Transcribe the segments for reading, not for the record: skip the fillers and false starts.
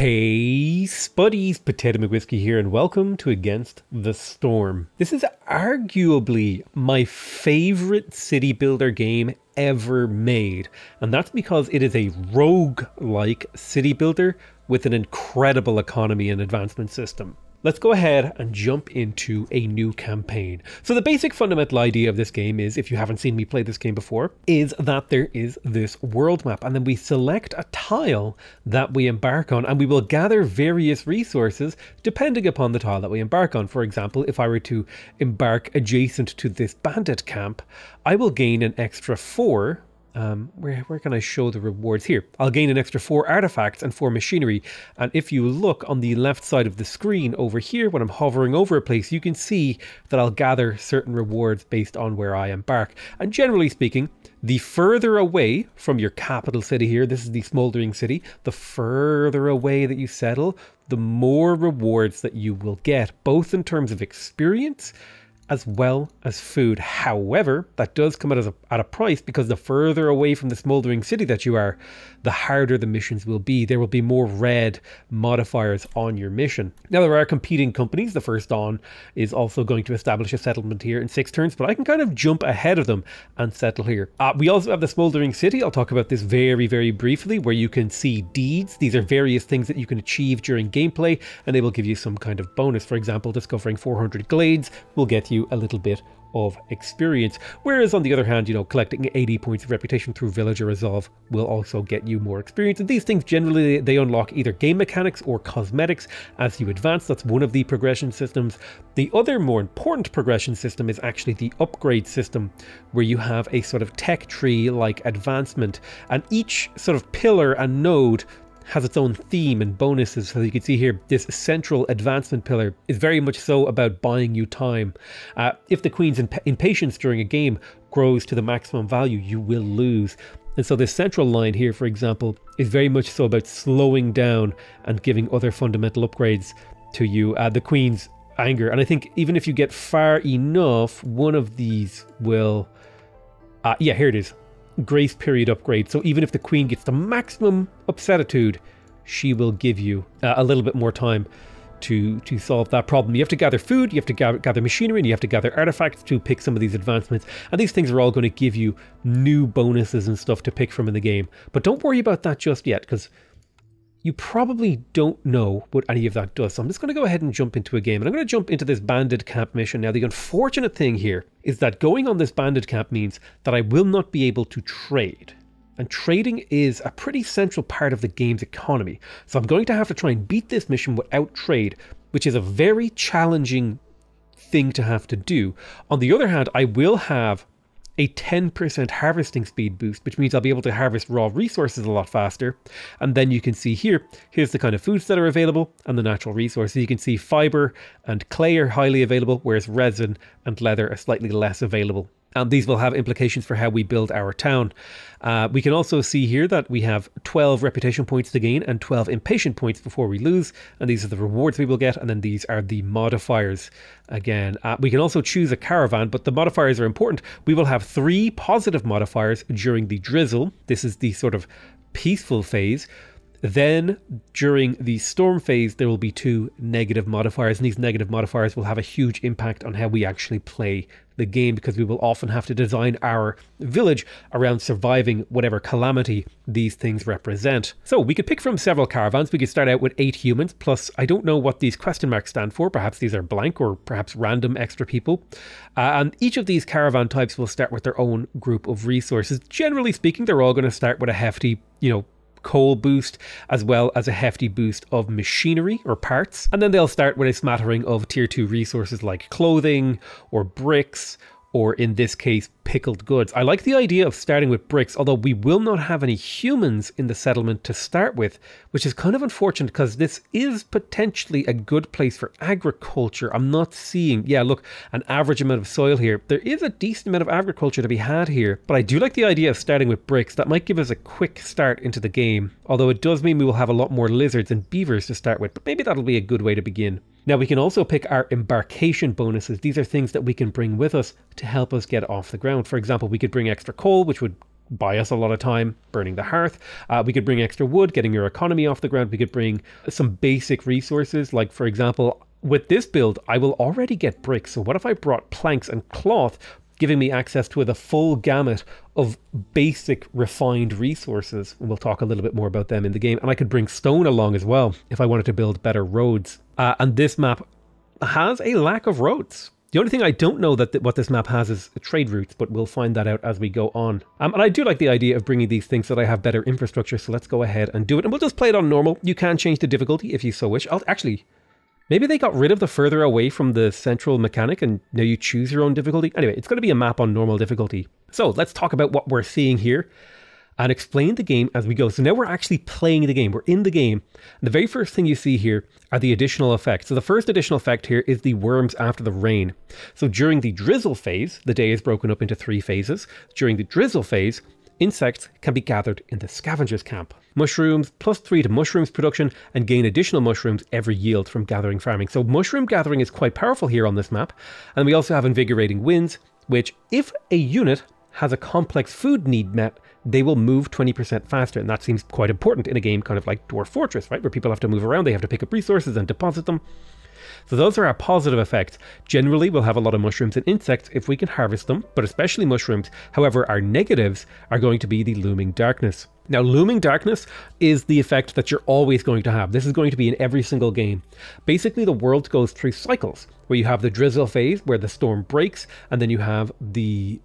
Hey Spuddies, Potato McWhiskey here, and welcome to Against the Storm. This is arguably my favorite city builder game ever made, and that's because it is a roguelike city builder with an incredible economy and advancement system. Let's go ahead and jump into a new campaign. So the basic fundamental idea of this game is, if you haven't seen me play this game before, is that there is this world map, and then we select a tile that we embark on, and we will gather various resources depending upon the tile that we embark on. For example, if I were to embark adjacent to this bandit camp, I will gain an extra 4. Where can I show the rewards? Here, I'll gain an extra 4 artifacts and 4 machinery. And if you look on the left side of the screen over here, when I'm hovering over a place, you can see that I'll gather certain rewards based on where I embark. And generally speaking, the further away from your capital city here, this is the smoldering city, the further away that you settle, the more rewards that you will get, both in terms of experience as well as food. However, that does come at a price, because the further away from the smoldering city that you are, the harder the missions will be. There will be more red modifiers on your mission. Now, there are competing companies. The First Dawn is also going to establish a settlement here in 6 turns, but I can kind of jump ahead of them and settle here. We also have the smoldering city. I'll talk about this very, very briefly, where you can see deeds. These are various things that you can achieve during gameplay, and they will give you some kind of bonus. For example, discovering 400 glades will get you a little bit of experience, whereas on the other hand, collecting 80 points of reputation through villager resolve will also get you more experience. And these things generally, they unlock either game mechanics or cosmetics as you advance. That's one of the progression systems. The other more important progression system is actually the upgrade system, where you have a sort of tech tree like advancement, and each sort of pillar and node has its own theme and bonuses. So you can see here, this central advancement pillar is very much so about buying you time. If the queen's impatience during a game grows to the maximum value, you will lose. And so this central line here, for example, is very much so about slowing down and giving other fundamental upgrades to you. The queen's anger, and I think even if you get far enough, one of these will yeah, here it is, grace period upgrade. So even if the queen gets the maximum upsetitude, she will give you a little bit more time to solve that problem. You have to gather food, you have to gather machinery, and you have to gather artifacts to pick some of these advancements. And these things are all going to give you new bonuses and stuff to pick from in the game. But don't worry about that just yet, because you probably don't know what any of that does. So I'm just going to go ahead and jump into a game, and I'm going to jump into this bandit camp mission. Now, the unfortunate thing here is that going on this bandit camp means that I will not be able to trade. And trading is a pretty central part of the game's economy. So I'm going to have to try and beat this mission without trade, which is a very challenging thing to have to do. On the other hand, I will have a 10% harvesting speed boost, which means I'll be able to harvest raw resources a lot faster. And then you can see here's the kind of foods that are available and the natural resources. You can see fiber and clay are highly available, whereas resin and leather are slightly less available. And these will have implications for how we build our town. We can also see here that we have 12 reputation points to gain and 12 impatient points before we lose. And these are the rewards we will get. And then these are the modifiers. Again, we can also choose a caravan, but the modifiers are important. We will have 3 positive modifiers during the drizzle. This is the sort of peaceful phase. Then during the storm phase, there will be 2 negative modifiers, and these negative modifiers will have a huge impact on how we actually play the game, because we will often have to design our village around surviving whatever calamity these things represent. So we could pick from several caravans. We could start out with 8 humans, plus I don't know what these question marks stand for. Perhaps these are blank, or perhaps random extra people. And each of these caravan types will start with their own group of resources. Generally speaking, they're all going to start with a hefty, coal boost, as well as a hefty boost of machinery or parts. And then they'll start with a smattering of tier 2 resources like clothing or bricks, or in this case, pickled goods. I like the idea of starting with bricks, although we will not have any humans in the settlement to start with, which is kind of unfortunate, because this is potentially a good place for agriculture. I'm not seeing, yeah, look, an average amount of soil here. There is a decent amount of agriculture to be had here, but I do like the idea of starting with bricks. That might give us a quick start into the game, although it does mean we will have a lot more lizards and beavers to start with, but maybe that'll be a good way to begin. Now, we can also pick our embarkation bonuses. These are things that we can bring with us to help us get off the ground. For example, we could bring extra coal, which would buy us a lot of time burning the hearth. We could bring extra wood, getting your economy off the ground. We could bring some basic resources, like for example, with this build, I will already get bricks. So what if I brought planks and cloth, giving me access to the full gamut of basic refined resources? And we'll talk a little bit more about them in the game. And I could bring stone along as well if I wanted to build better roads. And this map has a lack of roads. The only thing I don't know what this map has is trade routes, but we'll find that out as we go on. And I do like the idea of bringing these things so that I have better infrastructure. So let's go ahead and do it. And we'll just play it on normal. You can change the difficulty if you so wish. Maybe they got rid of the further away from the central mechanic and now you choose your own difficulty. Anyway, it's going to be a map on normal difficulty. So let's talk about what we're seeing here and explain the game as we go. So now we're actually playing the game. We're in the game. And the very first thing you see here are the additional effects. So the first additional effect here is the worms after the rain. So during the drizzle phase, the day is broken up into 3 phases. During the drizzle phase, insects can be gathered in the scavenger's camp. Mushrooms, +3 to mushrooms production, and gain additional mushrooms every yield from gathering farming. So mushroom gathering is quite powerful here on this map. And we also have invigorating winds, which if a unit has a complex food need met, they will move 20% faster. And that seems quite important in a game kind of like Dwarf Fortress, right? Where people have to move around, they have to pick up resources and deposit them. So those are our positive effects. Generally, we'll have a lot of mushrooms and insects if we can harvest them, but especially mushrooms. However, our negatives are going to be the looming darkness. Now, looming darkness is the effect that you're always going to have. This is going to be in every single game. Basically, the world goes through cycles where you have the drizzle phase where the storm breaks, and then you have the,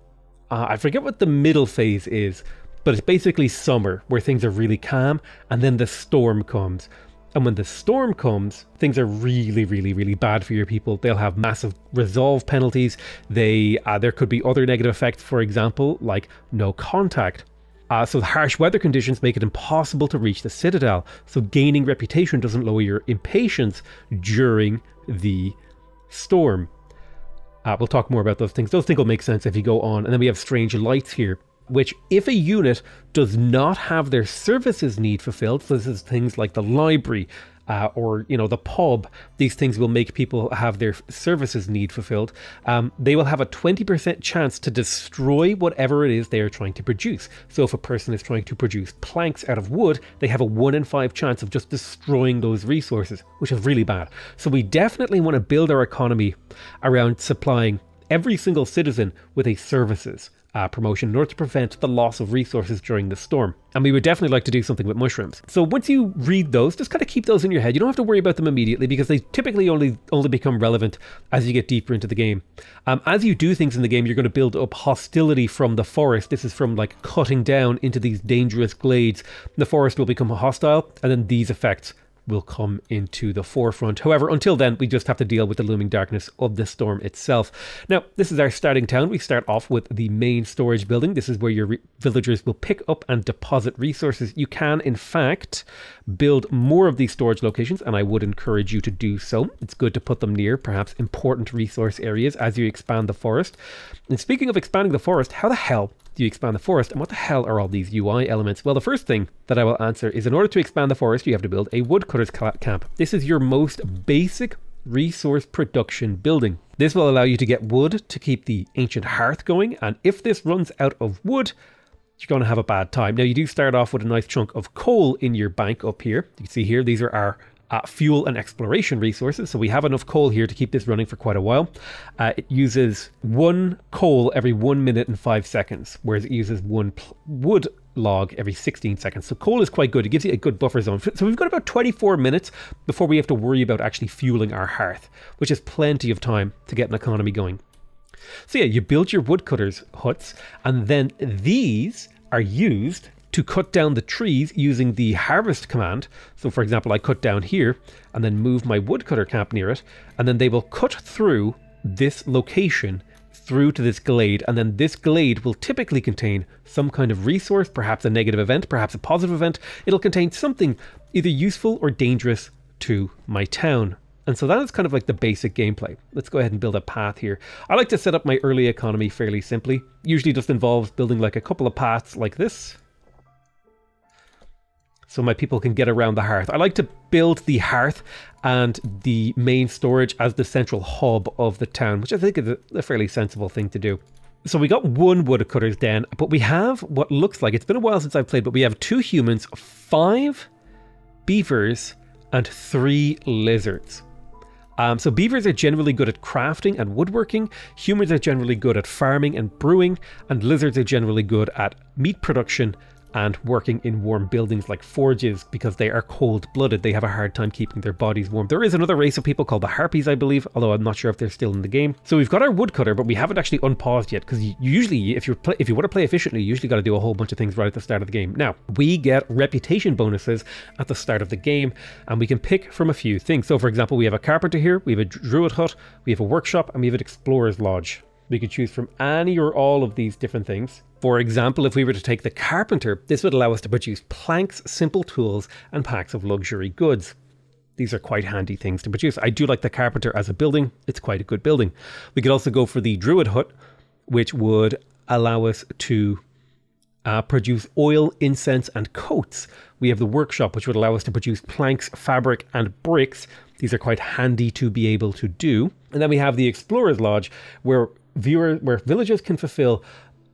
I forget what the middle phase is, but it's basically summer where things are really calm, and then the storm comes. And when the storm comes, things are really, really, really bad for your people. They'll have massive resolve penalties. There could be other negative effects, for example, like no contact. So the harsh weather conditions make it impossible to reach the citadel. So gaining reputation doesn't lower your impatience during the storm. We'll talk more about those things. Those things will make sense if you go on. And then we have strange lights here, which if a unit does not have their services need fulfilled, so this is things like the library or the pub, these things will make people have their services need fulfilled. They will have a 20% chance to destroy whatever it is they are trying to produce. So if a person is trying to produce planks out of wood, they have a 1 in 5 chance of just destroying those resources, which is really bad. So we definitely want to build our economy around supplying every single citizen with a services promotion in order to prevent the loss of resources during the storm. And we would definitely like to do something with mushrooms. So once you read those, just kind of keep those in your head. You don't have to worry about them immediately because they typically only become relevant as you get deeper into the game. As you do things in the game, you're going to build up hostility from the forest. This is from like cutting down into these dangerous glades. The forest will become hostile, and then these effects will come into the forefront. However, until then, we just have to deal with the looming darkness of the storm itself. Now, this is our starting town. We start off with the main storage building. This is where your villagers will pick up and deposit resources. You can, in fact, build more of these storage locations, and I would encourage you to do so. It's good to put them near perhaps important resource areas as you expand the forest. And speaking of expanding the forest, how the hell do you expand the forest, and what the hell are all these UI elements? Well, the first thing that I will answer is in order to expand the forest, you have to build a woodcutter's camp. This is your most basic resource production building. This will allow you to get wood to keep the ancient hearth going, and if this runs out of wood, you're going to have a bad time. Now, you do start off with a nice chunk of coal in your bank up here. You can see here, these are our fuel and exploration resources. So we have enough coal here to keep this running for quite a while. It uses 1 coal every 1 minute and 5 seconds, whereas it uses 1 wood log every 16 seconds. So coal is quite good. It gives you a good buffer zone. So we've got about 24 minutes before we have to worry about actually fueling our hearth, which is plenty of time to get an economy going. So yeah, you build your woodcutters huts, and then these are used to cut down the trees using the harvest command. So for example, I cut down here and then move my woodcutter camp near it, and then they will cut through this location through to this glade, and then this glade will typically contain some kind of resource, perhaps a negative event, perhaps a positive event. It'll contain something either useful or dangerous to my town. And so that is kind of like the basic gameplay. Let's go ahead and build a path here. I like to set up my early economy fairly simply. Usually just involves building like a couple of paths like this, so my people can get around the hearth. I like to build the hearth and the main storage as the central hub of the town, which I think is a fairly sensible thing to do. So we got one woodcutter's den, but we have what looks like, it's been a while since I've played, but we have 2 humans, 5 beavers, and 3 lizards. So beavers are generally good at crafting and woodworking, humans are generally good at farming and brewing, and lizards are generally good at meat production and working in warm buildings like forges because they are cold-blooded. They have a hard time keeping their bodies warm. There is another race of people called the harpies, I believe, although I'm not sure if they're still in the game. So we've got our woodcutter, but we haven't actually unpaused yet because usually if you want to play efficiently, you usually got to do a whole bunch of things right at the start of the game. Now, we get reputation bonuses at the start of the game, and we can pick from a few things. So for example, we have a carpenter here, we have a druid hut, we have a workshop, and we have an explorer's lodge. We could choose from any or all of these different things. For example, if we were to take the carpenter, this would allow us to produce planks, simple tools, and packs of luxury goods. These are quite handy things to produce. I do like the carpenter as a building. It's quite a good building. We could also go for the druid hut, which would allow us to produce oil, incense, and coats. We have the workshop, which would allow us to produce planks, fabric, and bricks. These are quite handy to be able to do. And then we have the explorer's lodge, where villagers can fulfill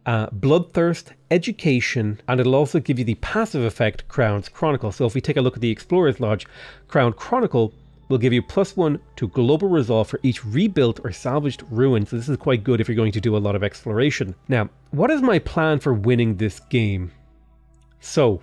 bloodthirst, education, and it'll also give you the passive effect Crown's Chronicle. So if we take a look at the Explorer's Lodge, Crown Chronicle will give you +1 to global resolve for each rebuilt or salvaged ruin. So this is quite good if you're going to do a lot of exploration. Now, what is my plan for winning this game? So,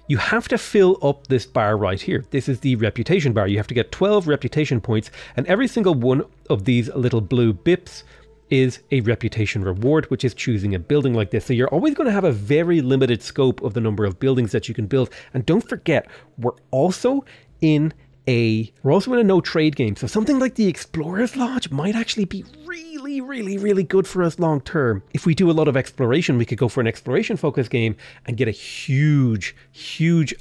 you have to fill up this bar right here. This is the reputation bar. You have to get 12 reputation points, and every single one of these little blue bips is a reputation reward, which is choosing a building like this. So you're always going to have a very limited scope of the number of buildings that you can build. And don't forget, we're also in a no trade game. So something like the Explorer's Lodge might actually be really good for us long term. If we do a lot of exploration, we could go for an exploration focused game and get a huge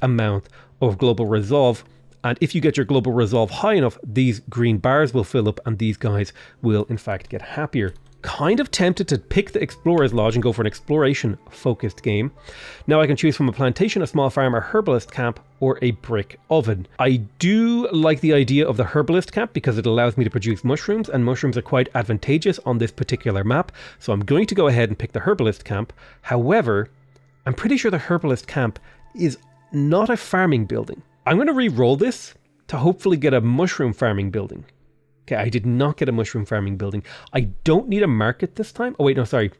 amount of global resolve. And if you get your global resolve high enough, these green bars will fill up and these guys will in fact get happier. Kind of tempted to pick the Explorer's Lodge and go for an exploration focused game. Now I can choose from a plantation, a small farm, a herbalist camp, or a brick oven. I do like the idea of the herbalist camp because it allows me to produce mushrooms, and mushrooms are quite advantageous on this particular map. So I'm going to go ahead and pick the herbalist camp. However, I'm pretty sure the herbalist camp is not a farming building. I'm going to re-roll this to hopefully get a mushroom farming building. Okay, I did not get a mushroom farming building. I don't need a market this time. Oh wait, no, sorry.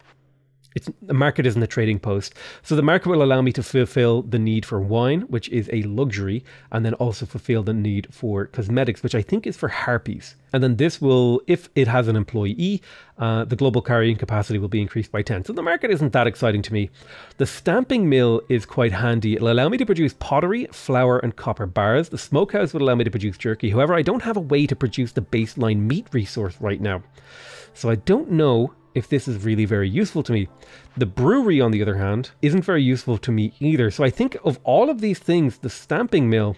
The market isn't a trading post. So the market will allow me to fulfill the need for wine, which is a luxury, and then also fulfill the need for cosmetics, which I think is for harpies. And then this will, if it has an employee, the global carrying capacity will be increased by 10. So the market isn't that exciting to me. The stamping mill is quite handy. It'll allow me to produce pottery, flour, and copper bars. The smokehouse will allow me to produce jerky. However, I don't have a way to produce the baseline meat resource right now. So I don't know if this is really very useful to me. The brewery, on the other hand, isn't very useful to me either. So I think of all of these things, the stamping mill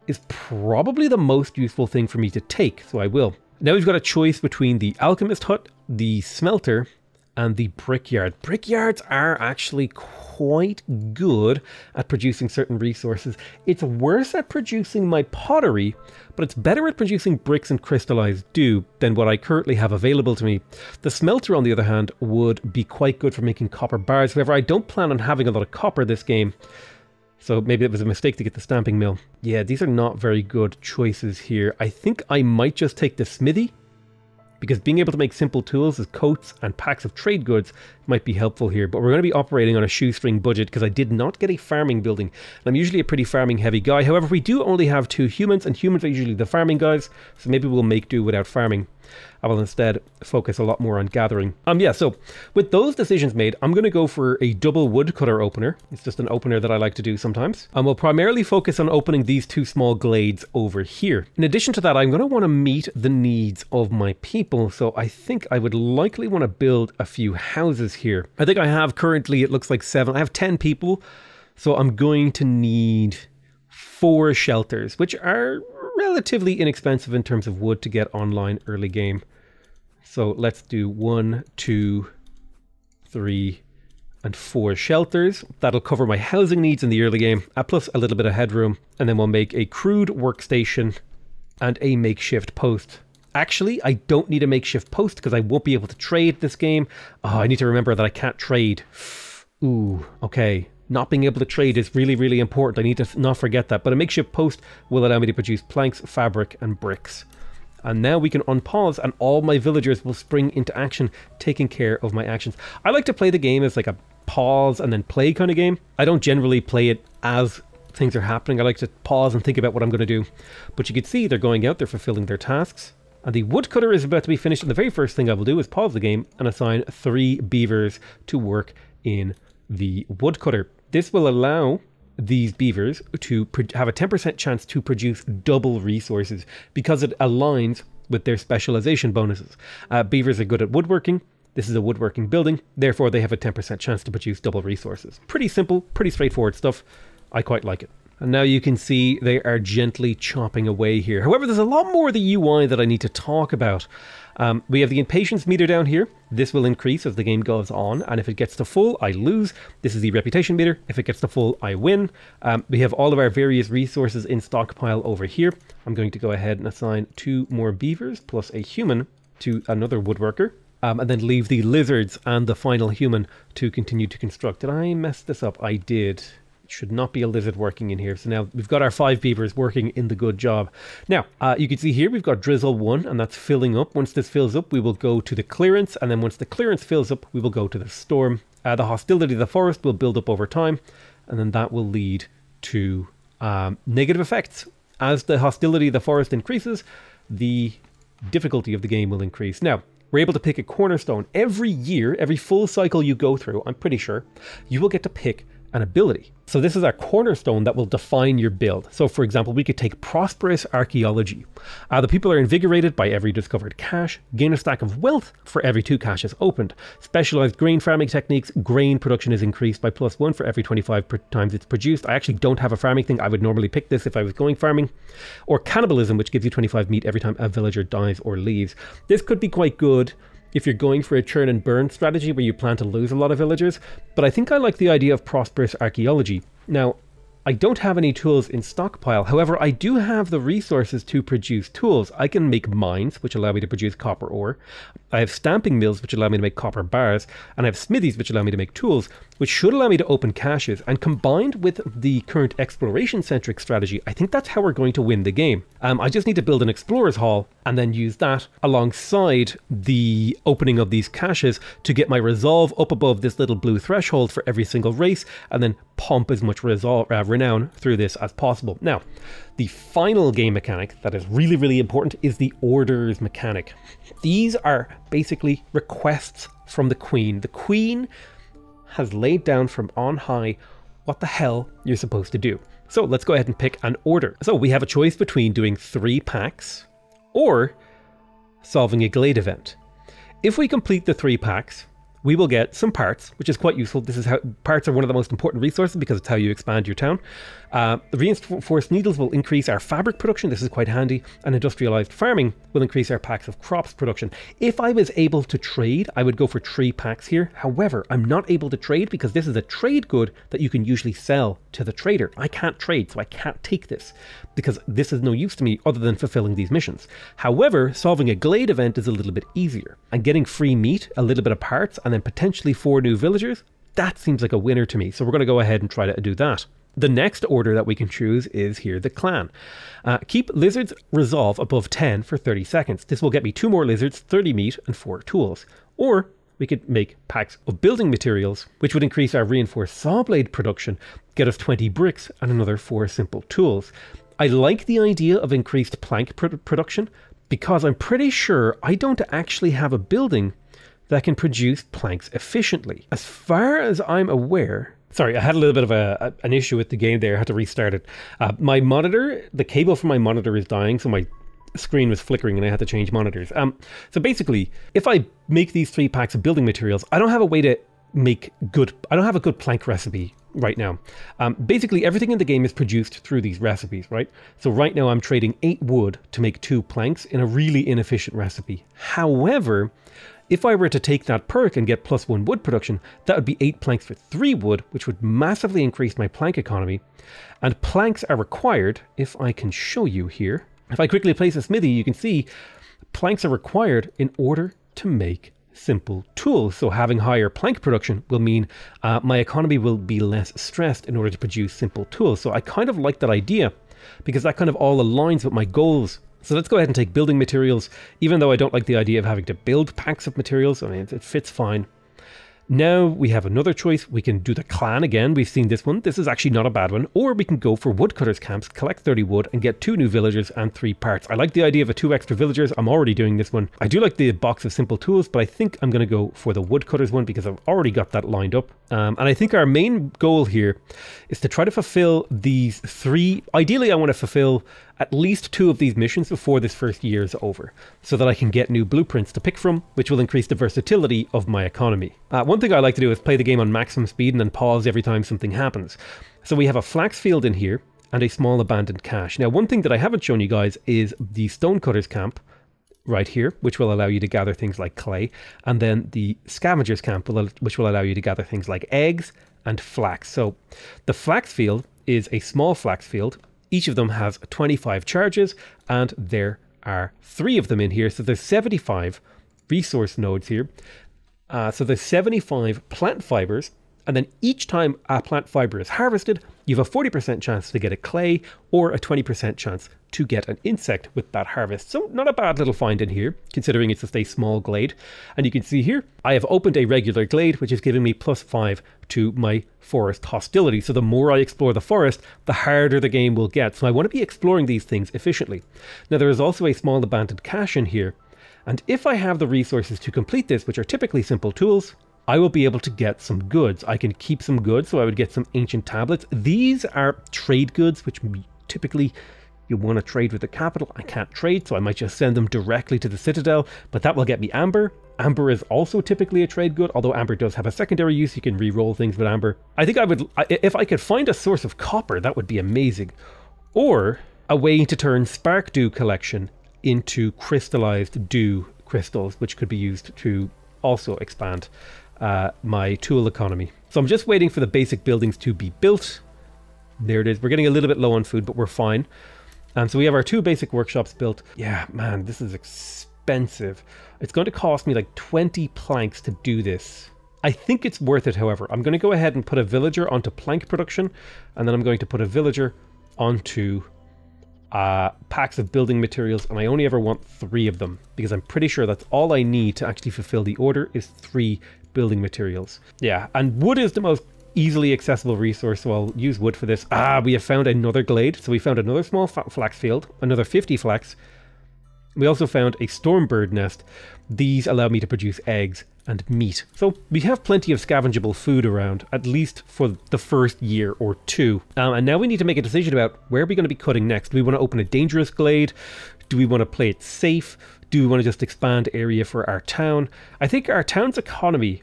is probably the most useful thing for me to take, so I will. Now we've got a choice between the alchemist hut, the smelter, and the brickyard. Brickyards are actually quite good at producing certain resources. It's worse at producing my pottery, but it's better at producing bricks and crystallized dew than what I currently have available to me. The smelter, on the other hand, would be quite good for making copper bars. However, I don't plan on having a lot of copper this game, so maybe it was a mistake to get the stamping mill. Yeah, these are not very good choices here. I think I might just take the smithy, because being able to make simple tools as coats and packs of trade goods might be helpful here. But we're going to be operating on a shoestring budget because I did not get a farming building. And I'm usually a pretty farming heavy guy. However, we do only have 2 humans, and humans are usually the farming guys. So maybe we'll make do without farming. I will instead focus a lot more on gathering. Yeah, so with those decisions made, I'm going to go for a double woodcutter opener. It's just an opener that I like to do sometimes. And we'll primarily focus on opening these 2 small glades over here. In addition to that, I'm going to want to meet the needs of my people. So I think I would likely want to build a few houses here. I think I have currently, it looks like 7. I have 10 people. So I'm going to need 4 shelters, which are relatively inexpensive in terms of wood to get online early game. So let's do 1, 2, 3, and 4 shelters. That'll cover my housing needs in the early game, plus a little bit of headroom. And then we'll make a crude workstation and a makeshift post Actually, I don't need a makeshift post because I won't be able to trade this game. Oh, I need to remember that I can't trade. Ooh, okay. Not being able to trade is really, really important. I need to not forget that. But a makeshift post will allow me to produce planks, fabric, and bricks. And now we can unpause and all my villagers will spring into action, taking care of my actions. I like to play the game as like a pause and then play kind of game. I don't generally play it as things are happening. I like to pause and think about what I'm going to do. But you can see they're going out, they're fulfilling their tasks. And the woodcutter is about to be finished. And the very first thing I will do is pause the game and assign 3 beavers to work in the woodcutter. This will allow these beavers to have a 10% chance to produce double resources because it aligns with their specialization bonuses. Beavers are good at woodworking. This is a woodworking building. Therefore, they have a 10% chance to produce double resources. Pretty simple, pretty straightforward stuff. I quite like it. And now you can see they are gently chopping away here. However, there's a lot more of the UI that I need to talk about. We have the impatience meter down here. This will increase as the game goes on, and if it gets to full, I lose. This is the reputation meter. If it gets to full, I win. We have all of our various resources in stockpile over here. I'm going to go ahead and assign 2 more beavers plus a human to another woodworker, and then leave the lizards and the final human to continue to construct. Did I mess this up? I did. Should not be a lizard working in here. So now we've got our 5 beavers working in the good job. Now, you can see here we've got drizzle 1 and that's filling up. Once this fills up, we will go to the clearance. And then once the clearance fills up, we will go to the storm. The hostility of the forest will build up over time. And then that will lead to negative effects. As the hostility of the forest increases, the difficulty of the game will increase. Now, we're able to pick a cornerstone. Every year, every full cycle you go through, I'm pretty sure, you will get to pick an ability. So this is our cornerstone that will define your build. So for example, we could take prosperous archaeology. The people are invigorated by every discovered cache, gain a stack of wealth for every 2 caches opened. Specialized grain farming techniques, grain production is increased by +1 for every 25 times it's produced. I actually don't have a farming thing. I would normally pick this if I was going farming. Or cannibalism, which gives you 25 meat every time a villager dies or leaves. This could be quite good if you're going for a churn and burn strategy where you plan to lose a lot of villagers, but I think I like the idea of prosperous archaeology. Now, I don't have any tools in stockpile. However, I do have the resources to produce tools. I can make mines, which allow me to produce copper ore. I have stamping mills, which allow me to make copper bars. And I have smithies, which allow me to make tools, which should allow me to open caches. And combined with the current exploration-centric strategy, I think that's how we're going to win the game. I just need to build an explorer's hall and then use that alongside the opening of these caches to get my resolve up above this little blue threshold for every single race, and then pump as much renown through this as possible. Now, the final game mechanic that is really, really important is the orders mechanic. These are basically requests from the Queen. The Queen has laid down from on high what the hell you're supposed to do. So let's go ahead and pick an order. So we have a choice between doing 3 packs or solving a glade event. If we complete the 3 packs, we will get some parts, which is quite useful. This is how parts are one of the most important resources because it's how you expand your town. The reinforced needles will increase our fabric production. This is quite handy. And industrialized farming will increase our packs of crops production. If I was able to trade, I would go for 3 packs here. However, I'm not able to trade because this is a trade good that you can usually sell to the trader. I can't trade, so I can't take this because this is no use to me other than fulfilling these missions. However, solving a glade event is a little bit easier. And getting free meat, a little bit of parts, and then potentially 4 new villagers, that seems like a winner to me. So we're going to go ahead and try to do that. The next order that we can choose is here, the clan. Keep lizards resolve above 10 for 30 seconds. This will get me 2 more lizards, 30 meat, and 4 tools. Or we could make packs of building materials, which would increase our reinforced saw blade production, get us 20 bricks, and another 4 simple tools. I like the idea of increased plank production because I'm pretty sure I don't actually have a building that can produce planks efficiently. As far as I'm aware, sorry, I had a little bit of an issue with the game there. I had to restart it. My monitor, the cable for my monitor is dying, so my screen was flickering and I had to change monitors. So basically, if I make these 3 packs of building materials, I don't have a way to make good, I don't have a good plank recipe right now. Basically, everything in the game is produced through these recipes, right? So right now I'm trading 8 wood to make 2 planks in a really inefficient recipe. However, if I were to take that perk and get +1 wood production, that would be 8 planks for 3 wood, which would massively increase my plank economy. And planks are required, if I can show you here. If I quickly place a smithy, you can see planks are required in order to make simple tools. So having higher plank production will mean my economy will be less stressed in order to produce simple tools. So I kind of like that idea because that kind of all aligns with my goals. So let's go ahead and take building materials, even though I don't like the idea of having to build packs of materials. I mean, it fits fine. Now we have another choice. We can do the clan again. We've seen this one. This is actually not a bad one. Or we can go for woodcutters camps, collect 30 wood and get 2 new villagers and 3 parts. I like the idea of 2 extra villagers. I'm already doing this one. I do like the box of simple tools, but I think I'm going to go for the woodcutters one because I've already got that lined up. And I think our main goal here is to try to fulfill these 3. Ideally, I want to fulfill at least 2 of these missions before this first year is over, so that I can get new blueprints to pick from, which will increase the versatility of my economy. One thing I like to do is play the game on maximum speed and then pause every time something happens. So we have a flax field in here and a small abandoned cache. Now, one thing that I haven't shown you guys is the stonecutters camp right here, which will allow you to gather things like clay, and then the scavengers camp, which will allow you to gather things like eggs and flax. So the flax field is a small flax field. Each of them has 25 charges, and there are 3 of them in here. So there's 75 resource nodes here. So there's 75 plant fibers, and then each time a plant fiber is harvested, you have a 40% chance to get a clay or a 20% chance to get an insect with that harvest. So not a bad little find in here, considering it's just a small glade. And you can see here, I have opened a regular glade, which is giving me +5 to my forest hostility. So the more I explore the forest, the harder the game will get. So I want to be exploring these things efficiently. Now there is also a small abandoned cache in here. And if I have the resources to complete this, which are typically simple tools, I will be able to get some goods. I can keep some goods, so I would get some ancient tablets. These are trade goods, which typically you want to trade with the capital. I can't trade, so I might just send them directly to the Citadel, but that will get me amber. Amber is also typically a trade good, although amber does have a secondary use. You can re-roll things with amber. I think I would, if I could find a source of copper, that would be amazing. Or a way to turn spark dew collection into crystallized dew crystals, which could be used to also expand my tool economy. So I'm just waiting for the basic buildings to be built. There it is. We're getting a little bit low on food, but we're fine. So we have our 2 basic workshops built. Yeah, man, this is expensive. It's going to cost me like 20 planks to do this. I think it's worth it, however. I'm going to go ahead and put a villager onto plank production, and then I'm going to put a villager onto packs of building materials, and I only ever want 3 of them because I'm pretty sure that's all I need to actually fulfill the order is 3 building materials. Yeah, and wood is the most easily accessible resource, so I'll use wood for this. We have found another glade, so we found another small flax field, another 50 flax. We also found a stormbird nest. These allow me to produce eggs and meat. So we have plenty of scavengeable food around, at least for the first year or 2. And now we need to make a decision about where are we going to be cutting next. Do we want to open a dangerous glade? Do we want to play it safe? Do we want to just expand area for our town? I think our town's economy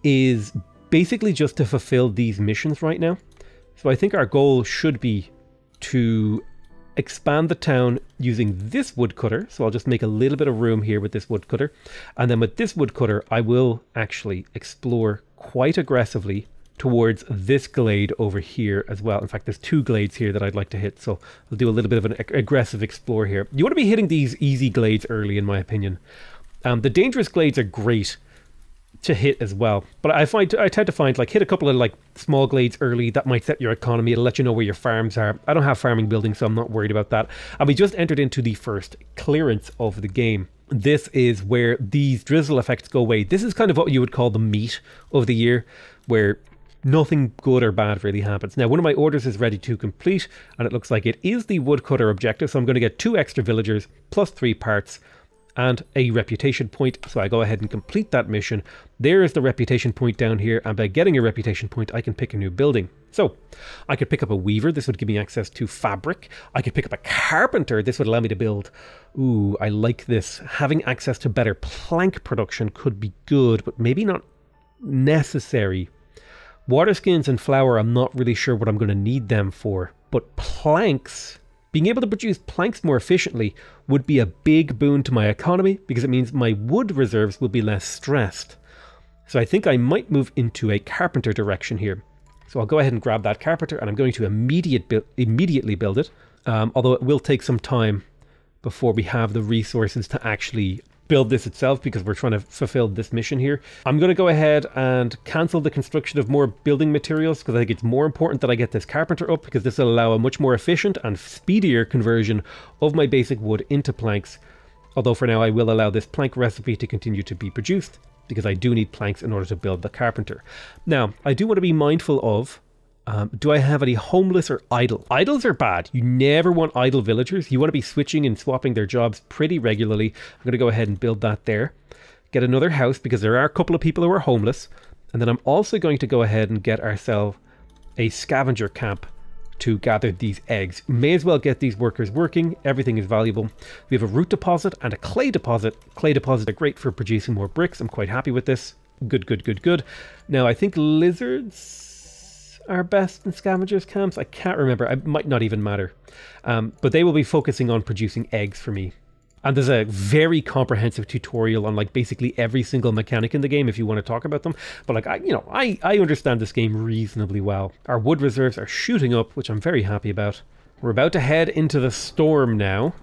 is basically just to fulfill these missions right now. So I think our goal should be to expand the town using this woodcutter. So I'll just make a little bit of room here with this woodcutter. And then with this woodcutter, I will actually explore quite aggressively towards this glade over here as well. In fact, there's 2 glades here that I'd like to hit. So I'll do a little bit of an aggressive explore here. You want to be hitting these easy glades early, in my opinion. The dangerous glades are great to hit as well, but I tend to find like hit a couple of like small glades early. That might set your economy. It'll let you know where your farms are. I don't have farming buildings, so I'm not worried about that. And we just entered into the first clearance of the game. This is where these drizzle effects go away. This is kind of what you would call the meat of the year, where nothing good or bad really happens. Now, one of my orders is ready to complete, and it looks like it is the woodcutter objective, so I'm going to get 2 extra villagers plus 3 parts and a reputation point. So I go ahead and complete that mission. There is the reputation point down here, and by getting a reputation point I can pick a new building. So I could pick up a weaver. This would give me access to fabric. I could pick up a carpenter. This would allow me to build, ooh, I like this. Having access to better plank production could be good, but maybe not necessary. Water skins and flour, I'm not really sure what I'm going to need them for, but planks, being able to produce planks more efficiently would be a big boon to my economy because it means my wood reserves will be less stressed. So I think I might move into a carpenter direction here. So I'll go ahead and grab that carpenter, and I'm going to immediately build it, although it will take some time before we have the resources to actually build this itself, because we're trying to fulfill this mission here. I'm going to go ahead and cancel the construction of more building materials, because I think it's more important that I get this carpenter up, because this will allow a much more efficient and speedier conversion of my basic wood into planks. Although for now I will allow this plank recipe to continue to be produced, because I do need planks in order to build the carpenter. Now, I do want to be mindful of, do I have any homeless or idle? Idles are bad. You never want idle villagers. You want to be switching and swapping their jobs pretty regularly. I'm going to go ahead and build that there. Get another house, because there are a couple of people who are homeless. And then I'm also going to go ahead and get ourselves a scavenger camp to gather these eggs. May as well get these workers working. Everything is valuable. We have a root deposit and a clay deposit. Clay deposit are great for producing more bricks. I'm quite happy with this. Good, good, good, good. Now, I think lizards are best in scavengers camps. I can't remember. It might not even matter. But they will be focusing on producing eggs for me. And there's a very comprehensive tutorial on like basically every single mechanic in the game if you want to talk about them. But like, I understand this game reasonably well. Our wood reserves are shooting up, which I'm very happy about. We're about to head into the storm now.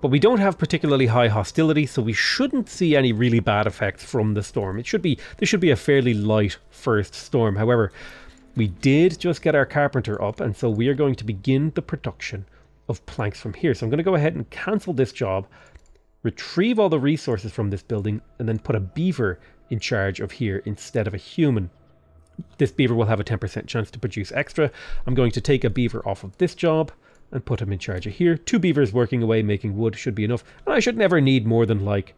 But we don't have particularly high hostility, so we shouldn't see any really bad effects from the storm. This should be a fairly light first storm. However, we did just get our carpenter up, and so we are going to begin the production of planks from here. So I'm going to go ahead and cancel this job, retrieve all the resources from this building, and then put a beaver in charge of here instead of a human. This beaver will have a 10% chance to produce extra. I'm going to take a beaver off of this job and put him in charge of here. 2 beavers working away making wood should be enough. And I should never need more than like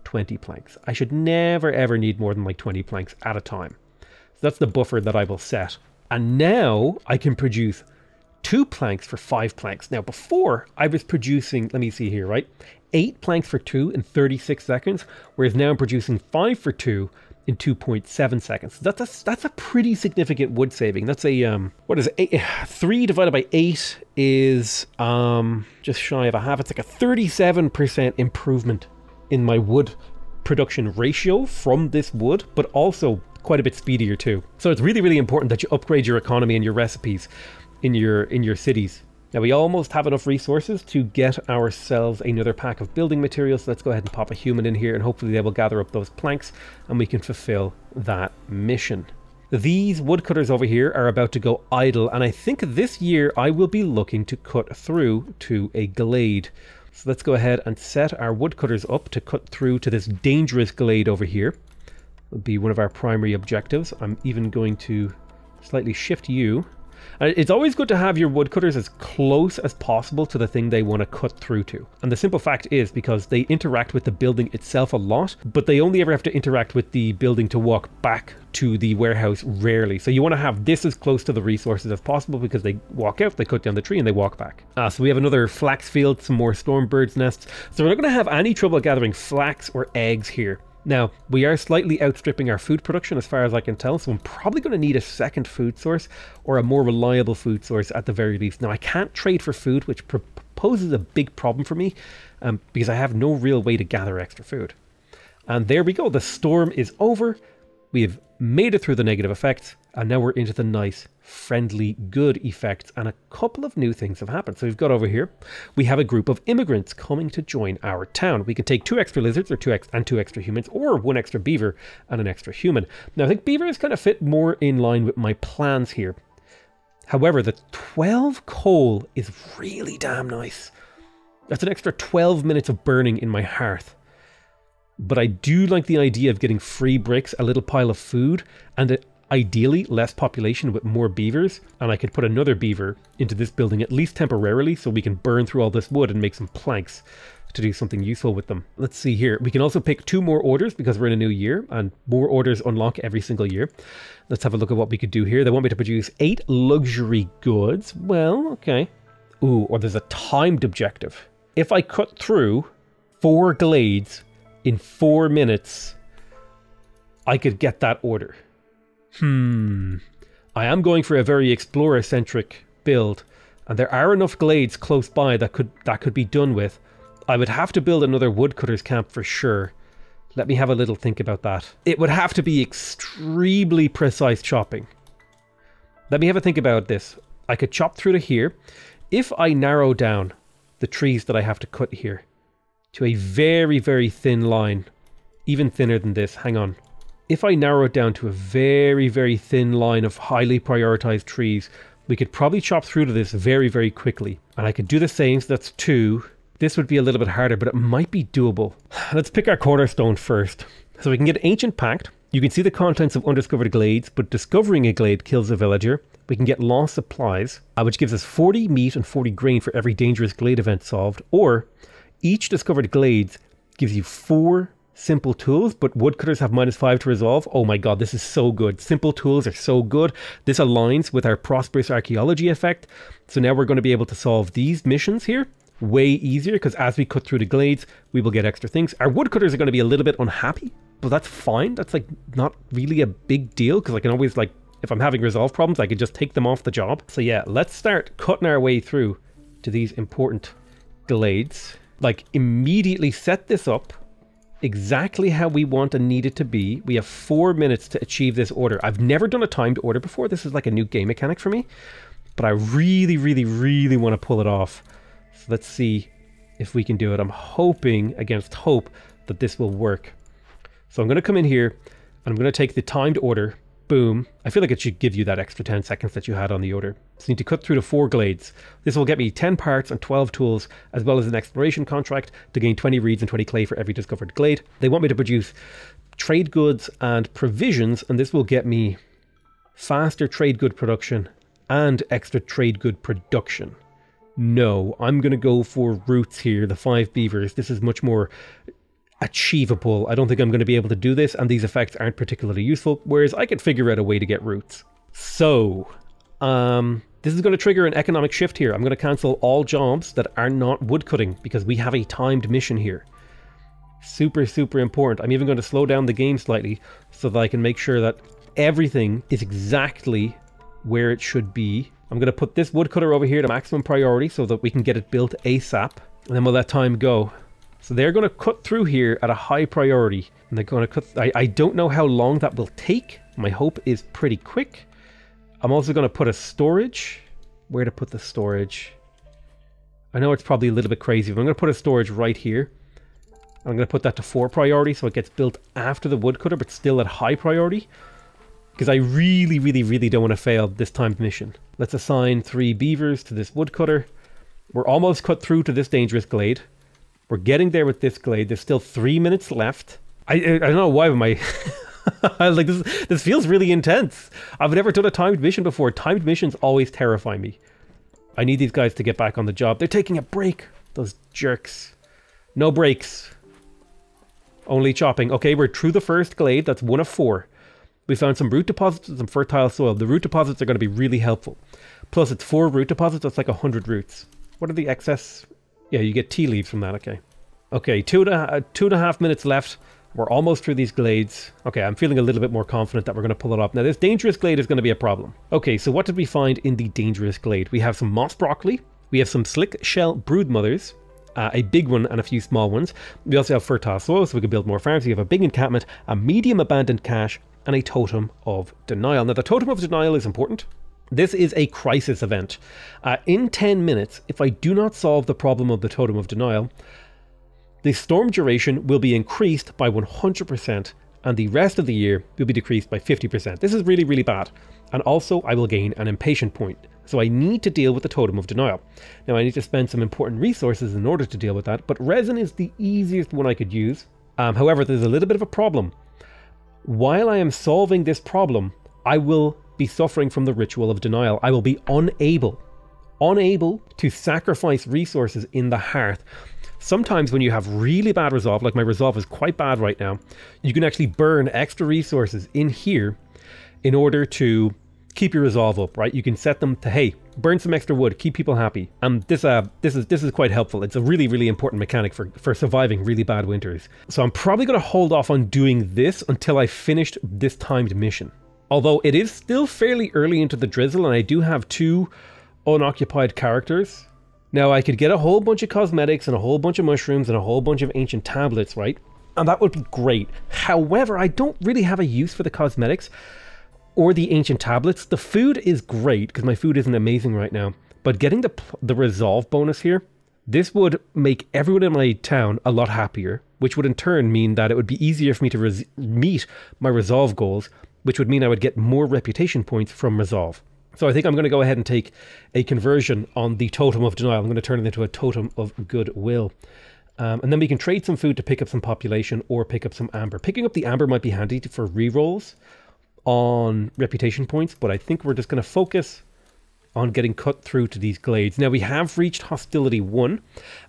20 planks. I should never ever need more than like 20 planks at a time. So that's the buffer that I will set. And now I can produce 2 planks for 5 planks. Now before I was producing, let me see here, right? 8 planks for 2 in 36 seconds, whereas now I'm producing 5 for 2 in 2.7 seconds. That's a pretty significant wood saving. That's a, what is it? 3 divided by 8 is just shy of a half. It's like a 37% improvement in my wood production ratio from this wood, but also quite a bit speedier too. So it's really, really important that you upgrade your economy and your recipes in your cities. Now we almost have enough resources to get ourselves another pack of building materials. So let's go ahead and pop a human in here, and hopefully they will gather up those planks and we can fulfill that mission. These woodcutters over here are about to go idle, and I think this year I will be looking to cut through to a glade. So let's go ahead and set our woodcutters up to cut through to this dangerous glade over here. Will be one of our primary objectives. I'm even going to slightly shift you. It's always good to have your woodcutters as close as possible to the thing they want to cut through to. And the simple fact is because they interact with the building itself a lot, but they only ever have to interact with the building to walk back to the warehouse rarely. So you want to have this as close to the resources as possible, because they walk out, they cut down the tree, and they walk back. So we have another flax field, some more stormbird's nests. So we're not going to have any trouble gathering flax or eggs here. Now, we are slightly outstripping our food production as far as I can tell, so I'm probably going to need a second food source, or a more reliable food source at the very least. Now, I can't trade for food, which poses a big problem for me, because I have no real way to gather extra food. And there we go, the storm is over. We have made it through the negative effects, and now we're into the nice, friendly, good effects, and a couple of new things have happened. So we've got over here, we have a group of immigrants coming to join our town. We can take 2 extra lizards, or 2 extra humans, or 1 extra beaver and an extra human. Now I think beavers kind of fit more in line with my plans here. However, the 12 coal is really damn nice. That's an extra 12 minutes of burning in my hearth. But I do like the idea of getting free bricks, a little pile of food, and ideally less population with more beavers. And I could put another beaver into this building, at least temporarily, so we can burn through all this wood and make some planks to do something useful with them. Let's see here. We can also pick 2 more orders because we're in a new year, and more orders unlock every single year. Let's have a look at what we could do here. They want me to produce 8 luxury goods. Well, okay. Ooh, or there's a timed objective. If I cut through 4 glades in 4 minutes, I could get that order. I am going for a very explorer-centric build, and there are enough glades close by that could be done with. I would have to build another woodcutter's camp for sure. Let me have a little think about that. It would have to be extremely precise chopping. Let me have a think about this. I could chop through to here. If I narrow down the trees that I have to cut here to a very, very thin line. Even thinner than this. Hang on. If I narrow it down to a very, very thin line of highly prioritized trees, we could probably chop through to this very, very quickly. And I could do the same, so that's 2. This would be a little bit harder, but it might be doable. Let's pick our cornerstone first. So we can get Ancient Pact. You can see the contents of undiscovered glades, but discovering a glade kills a villager. We can get lost supplies, which gives us 40 meat and 40 grain for every dangerous glade event solved. Or each discovered glades gives you 4 simple tools, but woodcutters have -5 to resolve. Oh my god, this is so good. Simple tools are so good. This aligns with our prosperous archaeology effect. So now we're going to be able to solve these missions here way easier, because as we cut through the glades, we will get extra things. Our woodcutters are going to be a little bit unhappy, but that's fine. That's like not really a big deal, because I can always, like, if I'm having resolve problems, I could just take them off the job. So yeah, let's start cutting our way through to these important glades. Like, immediately set this up exactly how we want and need it to be. We have 4 minutes to achieve this order. I've never done a timed order before. This is like a new game mechanic for me, but I really, really, really want to pull it off. So let's see if we can do it. I'm hoping against hope that this will work. So I'm going to come in here and I'm going to take the timed order. Boom. I feel like it should give you that extra 10 seconds that you had on the order. So you need to cut through to 4 glades. This will get me 10 parts and 12 tools, as well as an exploration contract to gain 20 reeds and 20 clay for every discovered glade. They want me to produce trade goods and provisions, and this will get me faster trade good production and extra trade good production. No, I'm going to go for roots here, the 5 beavers. This is much more achievable. I don't think I'm going to be able to do this, and these effects aren't particularly useful, whereas I could figure out a way to get roots. So, this is going to trigger an economic shift here. I'm going to cancel all jobs that are not woodcutting, because we have a timed mission here. Super, super important. I'm even going to slow down the game slightly so that I can make sure that everything is exactly where it should be. I'm going to put this woodcutter over here to maximum priority so that we can get it built ASAP, and then we'll let time go. So they're going to cut through here at a high priority, and they're going to cut. I don't know how long that will take. My hope is pretty quick. I'm also going to put a storage. Where to put the storage? I know it's probably a little bit crazy, but I'm going to put a storage right here. I'm going to put that to 4 priority so it gets built after the woodcutter, but still at high priority, because I really, really, really don't want to fail this timed mission. Let's assign 3 beavers to this woodcutter. We're almost cut through to this dangerous glade. We're getting there with this glade. There's still 3 minutes left. I don't know why am I like this feels really intense. I've never done a timed mission before. Timed missions always terrify me. I need these guys to get back on the job. They're taking a break. Those jerks. No breaks. Only chopping. Okay, we're through the first glade. That's 1 of 4. We found some root deposits and some fertile soil. The root deposits are going to be really helpful. Plus it's 4 root deposits. That's like 100 roots. What are the excess? Yeah, you get tea leaves from that, okay. Okay, 2.5 minutes left. We're almost through these glades. Okay, I'm feeling a little bit more confident that we're going to pull it off. Now, this dangerous glade is going to be a problem. Okay, so what did we find in the dangerous glade? We have some moss broccoli. We have some slick shell brood mothers. A big one and a few small ones. We also have fertile soil, so we can build more farms. We have a big encampment, a medium abandoned cache, and a totem of denial. Now, the totem of denial is important. This is a crisis event. In 10 minutes, if I do not solve the problem of the totem of denial, the storm duration will be increased by 100%, and the rest of the year will be decreased by 50%. This is really, really bad. And also, I will gain an impatient point. So I need to deal with the totem of denial. Now, I need to spend some important resources in order to deal with that, but resin is the easiest one I could use. However, there's a little bit of a problem. While I am solving this problem, I will be suffering from the ritual of denial. I will be unable to sacrifice resources in the hearth. Sometimes when you have really bad resolve, like my resolve is quite bad right now, you can actually burn extra resources in here in order to keep your resolve up, right? You can set them to, hey, burn some extra wood, keep people happy. And this is quite helpful. It's a really, really important mechanic for surviving really bad winters. So I'm probably going to hold off on doing this until I finished this timed mission. Although it is still fairly early into the drizzle, and I do have 2 unoccupied characters. Now, I could get a whole bunch of cosmetics and a whole bunch of mushrooms and a whole bunch of ancient tablets, right? And that would be great. However, I don't really have a use for the cosmetics or the ancient tablets. The food is great, because my food isn't amazing right now. But getting the resolve bonus here This would make everyone in my town a lot happier, which would in turn mean that it would be easier for me to meet my resolve goals, which would mean I would get more reputation points from resolve. So I think I'm going to go ahead and take a conversion on the totem of denial. I'm going to turn it into a totem of goodwill. And then we can trade some food to pick up some population or pick up some amber. Picking up the amber might be handy for rerolls on reputation points, but I think we're just going to focus on getting cut through to these glades. Now we have reached hostility 1,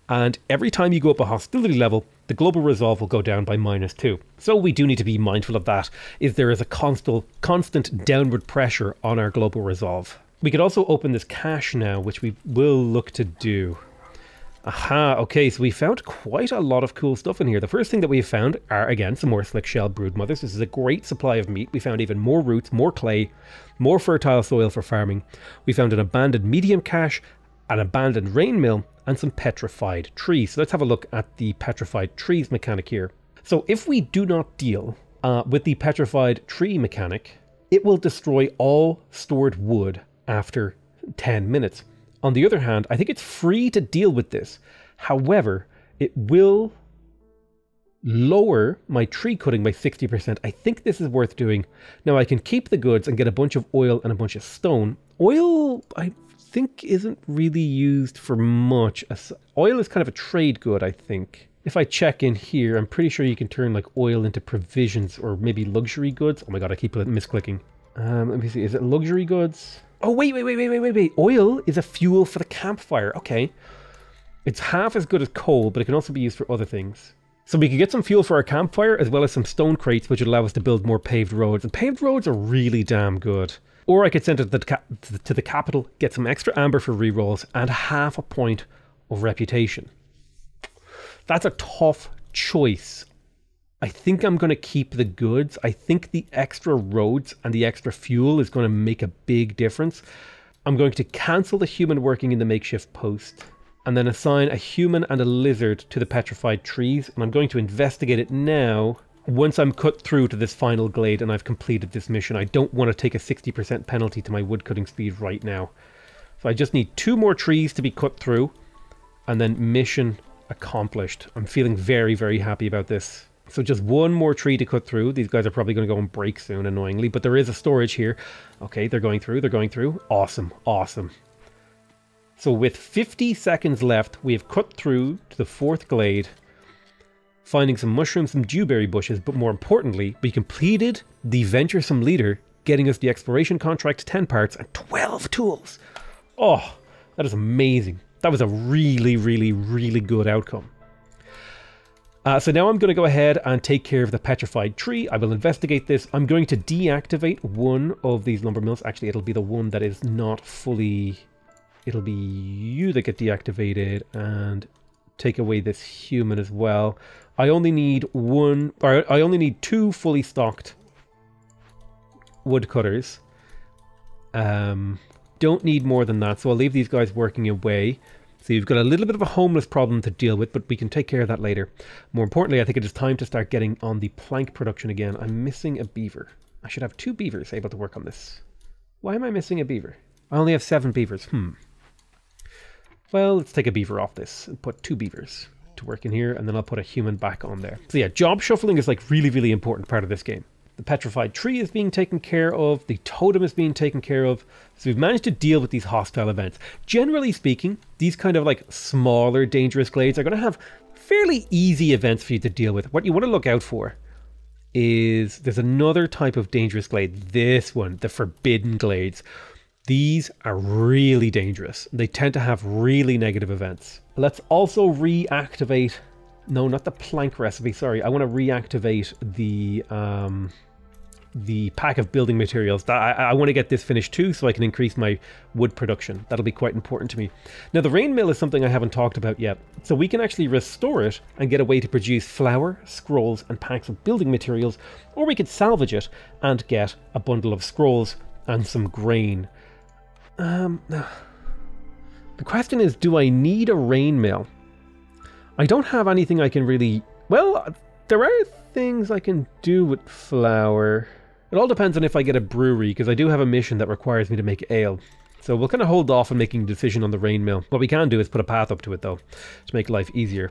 and every time you go up a hostility level, the global resolve will go down by -2. So we do need to be mindful of that, is there is a constant downward pressure on our global resolve. We could also open this cache now, which we will look to do. Aha, okay, so we found quite a lot of cool stuff in here. The first thing that we have found are, again, some more slick shell brood mothers. This is a great supply of meat. We found even more roots, more clay, more fertile soil for farming. We found an abandoned medium cache, an abandoned rain mill, and some petrified trees. So let's have a look at the petrified trees mechanic here. So if we do not deal with the petrified tree mechanic, it will destroy all stored wood after 10 minutes. On the other hand, I think it's free to deal with this. However, it will lower my tree cutting by 60%. I think this is worth doing. Now I can keep the goods and get a bunch of oil and a bunch of stone. Oil, I think, isn't really used for much. Oil is kind of a trade good, I think. If I check in here, I'm pretty sure you can turn like oil into provisions or maybe luxury goods. Oh my god, I keep misclicking. Let me see, is it luxury goods? Oh, wait. Oil is a fuel for the campfire. Okay. It's half as good as coal, but it can also be used for other things. So we could get some fuel for our campfire, as well as some stone crates, which would allow us to build more paved roads. And paved roads are really damn good. Or I could send it to the capital, get some extra amber for rerolls, and half a point of reputation. That's a tough choice. I think I'm going to keep the goods. I think the extra roads and the extra fuel is going to make a big difference. I'm going to cancel the human working in the makeshift post and then assign a human and a lizard to the petrified trees. And I'm going to investigate it now once I'm cut through to this final glade and I've completed this mission. I don't want to take a 60% penalty to my wood cutting speed right now. So I just need 2 more trees to be cut through and then mission accomplished. I'm feeling very, very happy about this. So just 1 more tree to cut through. These guys are probably going to go and break soon, annoyingly. But there is a storage here. Okay, they're going through. Awesome. So with 50 seconds left, we have cut through to the 4th glade, finding some mushrooms, some dewberry bushes. But more importantly, we completed the venturesome leader, getting us the exploration contract, 10 parts, and 12 tools. Oh, that is amazing. That was a really, really, really good outcome. So now I'm going to go ahead and take care of the petrified tree. I will investigate this. I'm going to deactivate one of these lumber mills. Actually, it'll be the one that is not fully... It'll be you that get deactivated, and take away this human as well. I only need 2 fully stocked woodcutters. Don't need more than that, so I'll leave these guys working away. So you've got a little bit of a homeless problem to deal with, but we can take care of that later. More importantly, I think it is time to start getting on the plank production again. I'm missing a beaver. I should have 2 beavers able to work on this. Why am I missing a beaver? I only have 7 beavers. Well, let's take a beaver off this and put 2 beavers to work in here, and then I'll put a human back on there. So yeah, job shuffling is like really, really important part of this game. The petrified tree is being taken care of. The totem is being taken care of. So we've managed to deal with these hostile events. Generally speaking, these kind of like smaller dangerous glades are going to have fairly easy events for you to deal with. What you want to look out for is there's another type of dangerous glade. This one, the forbidden glades. These are really dangerous. They tend to have really negative events. Let's also reactivate... No, not the plank recipe. Sorry, I want to reactivate the pack of building materials. I want to get this finished too, so I can increase my wood production. That'll be quite important to me. Now, the rain mill is something I haven't talked about yet. So we can actually restore it and get a way to produce flour, scrolls, and packs of building materials, or we could salvage it and get a bundle of scrolls and some grain. The question is, do I need a rain mill? I don't have anything I can really... Well, there are things I can do with flour. It all depends on if I get a brewery, because I do have a mission that requires me to make ale. So we'll kind of hold off on making a decision on the rain mill. What we can do is put a path up to it though, to make life easier.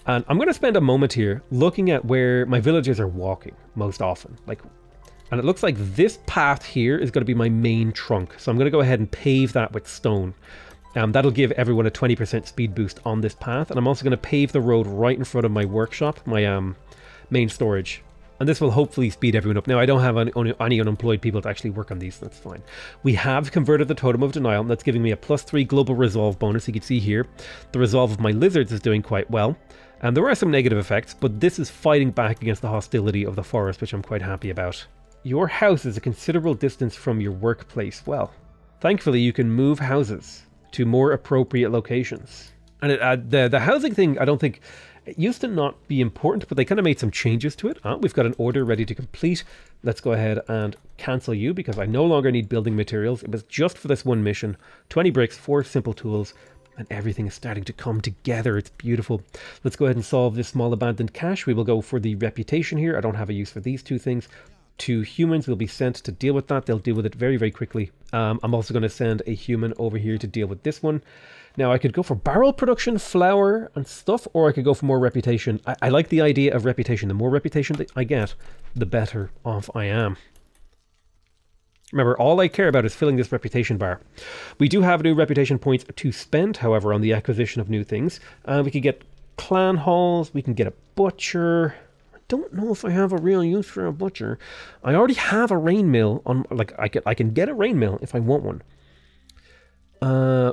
And I'm going to spend a moment here looking at where my villagers are walking most often. And it looks like this path here is going to be my main trunk. So I'm going to go ahead and pave that with stone. That'll give everyone a 20% speed boost on this path. And I'm also going to pave the road right in front of my workshop, my main storage. And this will hopefully speed everyone up. Now, I don't have any unemployed people to actually work on these, so that's fine. We have converted the Totem of Denial, and that's giving me a +3 global resolve bonus. You can see here, the resolve of my lizards is doing quite well. And there are some negative effects, but this is fighting back against the hostility of the forest, which I'm quite happy about. Your house is a considerable distance from your workplace. Well, thankfully you can move houses to more appropriate locations. And the housing thing, I don't think, it used to not be important, but they kind of made some changes to it. We've got an order ready to complete. Let's go ahead and cancel you because I no longer need building materials. It was just for this one mission. 20 bricks, 4 simple tools, and everything is starting to come together. It's beautiful. Let's go ahead and solve this small abandoned cache. We will go for the reputation here. I don't have a use for these 2 things. 2 humans will be sent to deal with that. They'll deal with it very, very quickly. I'm also going to send a human over here to deal with this one. Now, I could go for barrel production, flour, and stuff, or I could go for more reputation. I like the idea of reputation. The more reputation that I get, the better off I am. Remember, all I care about is filling this reputation bar. We do have new reputation points to spend, however, on the acquisition of new things. We could get clan halls, we can get a butcher. I don't know if I have a real use for a butcher. I already have a rain mill on, like, I can get a rain mill if I want one.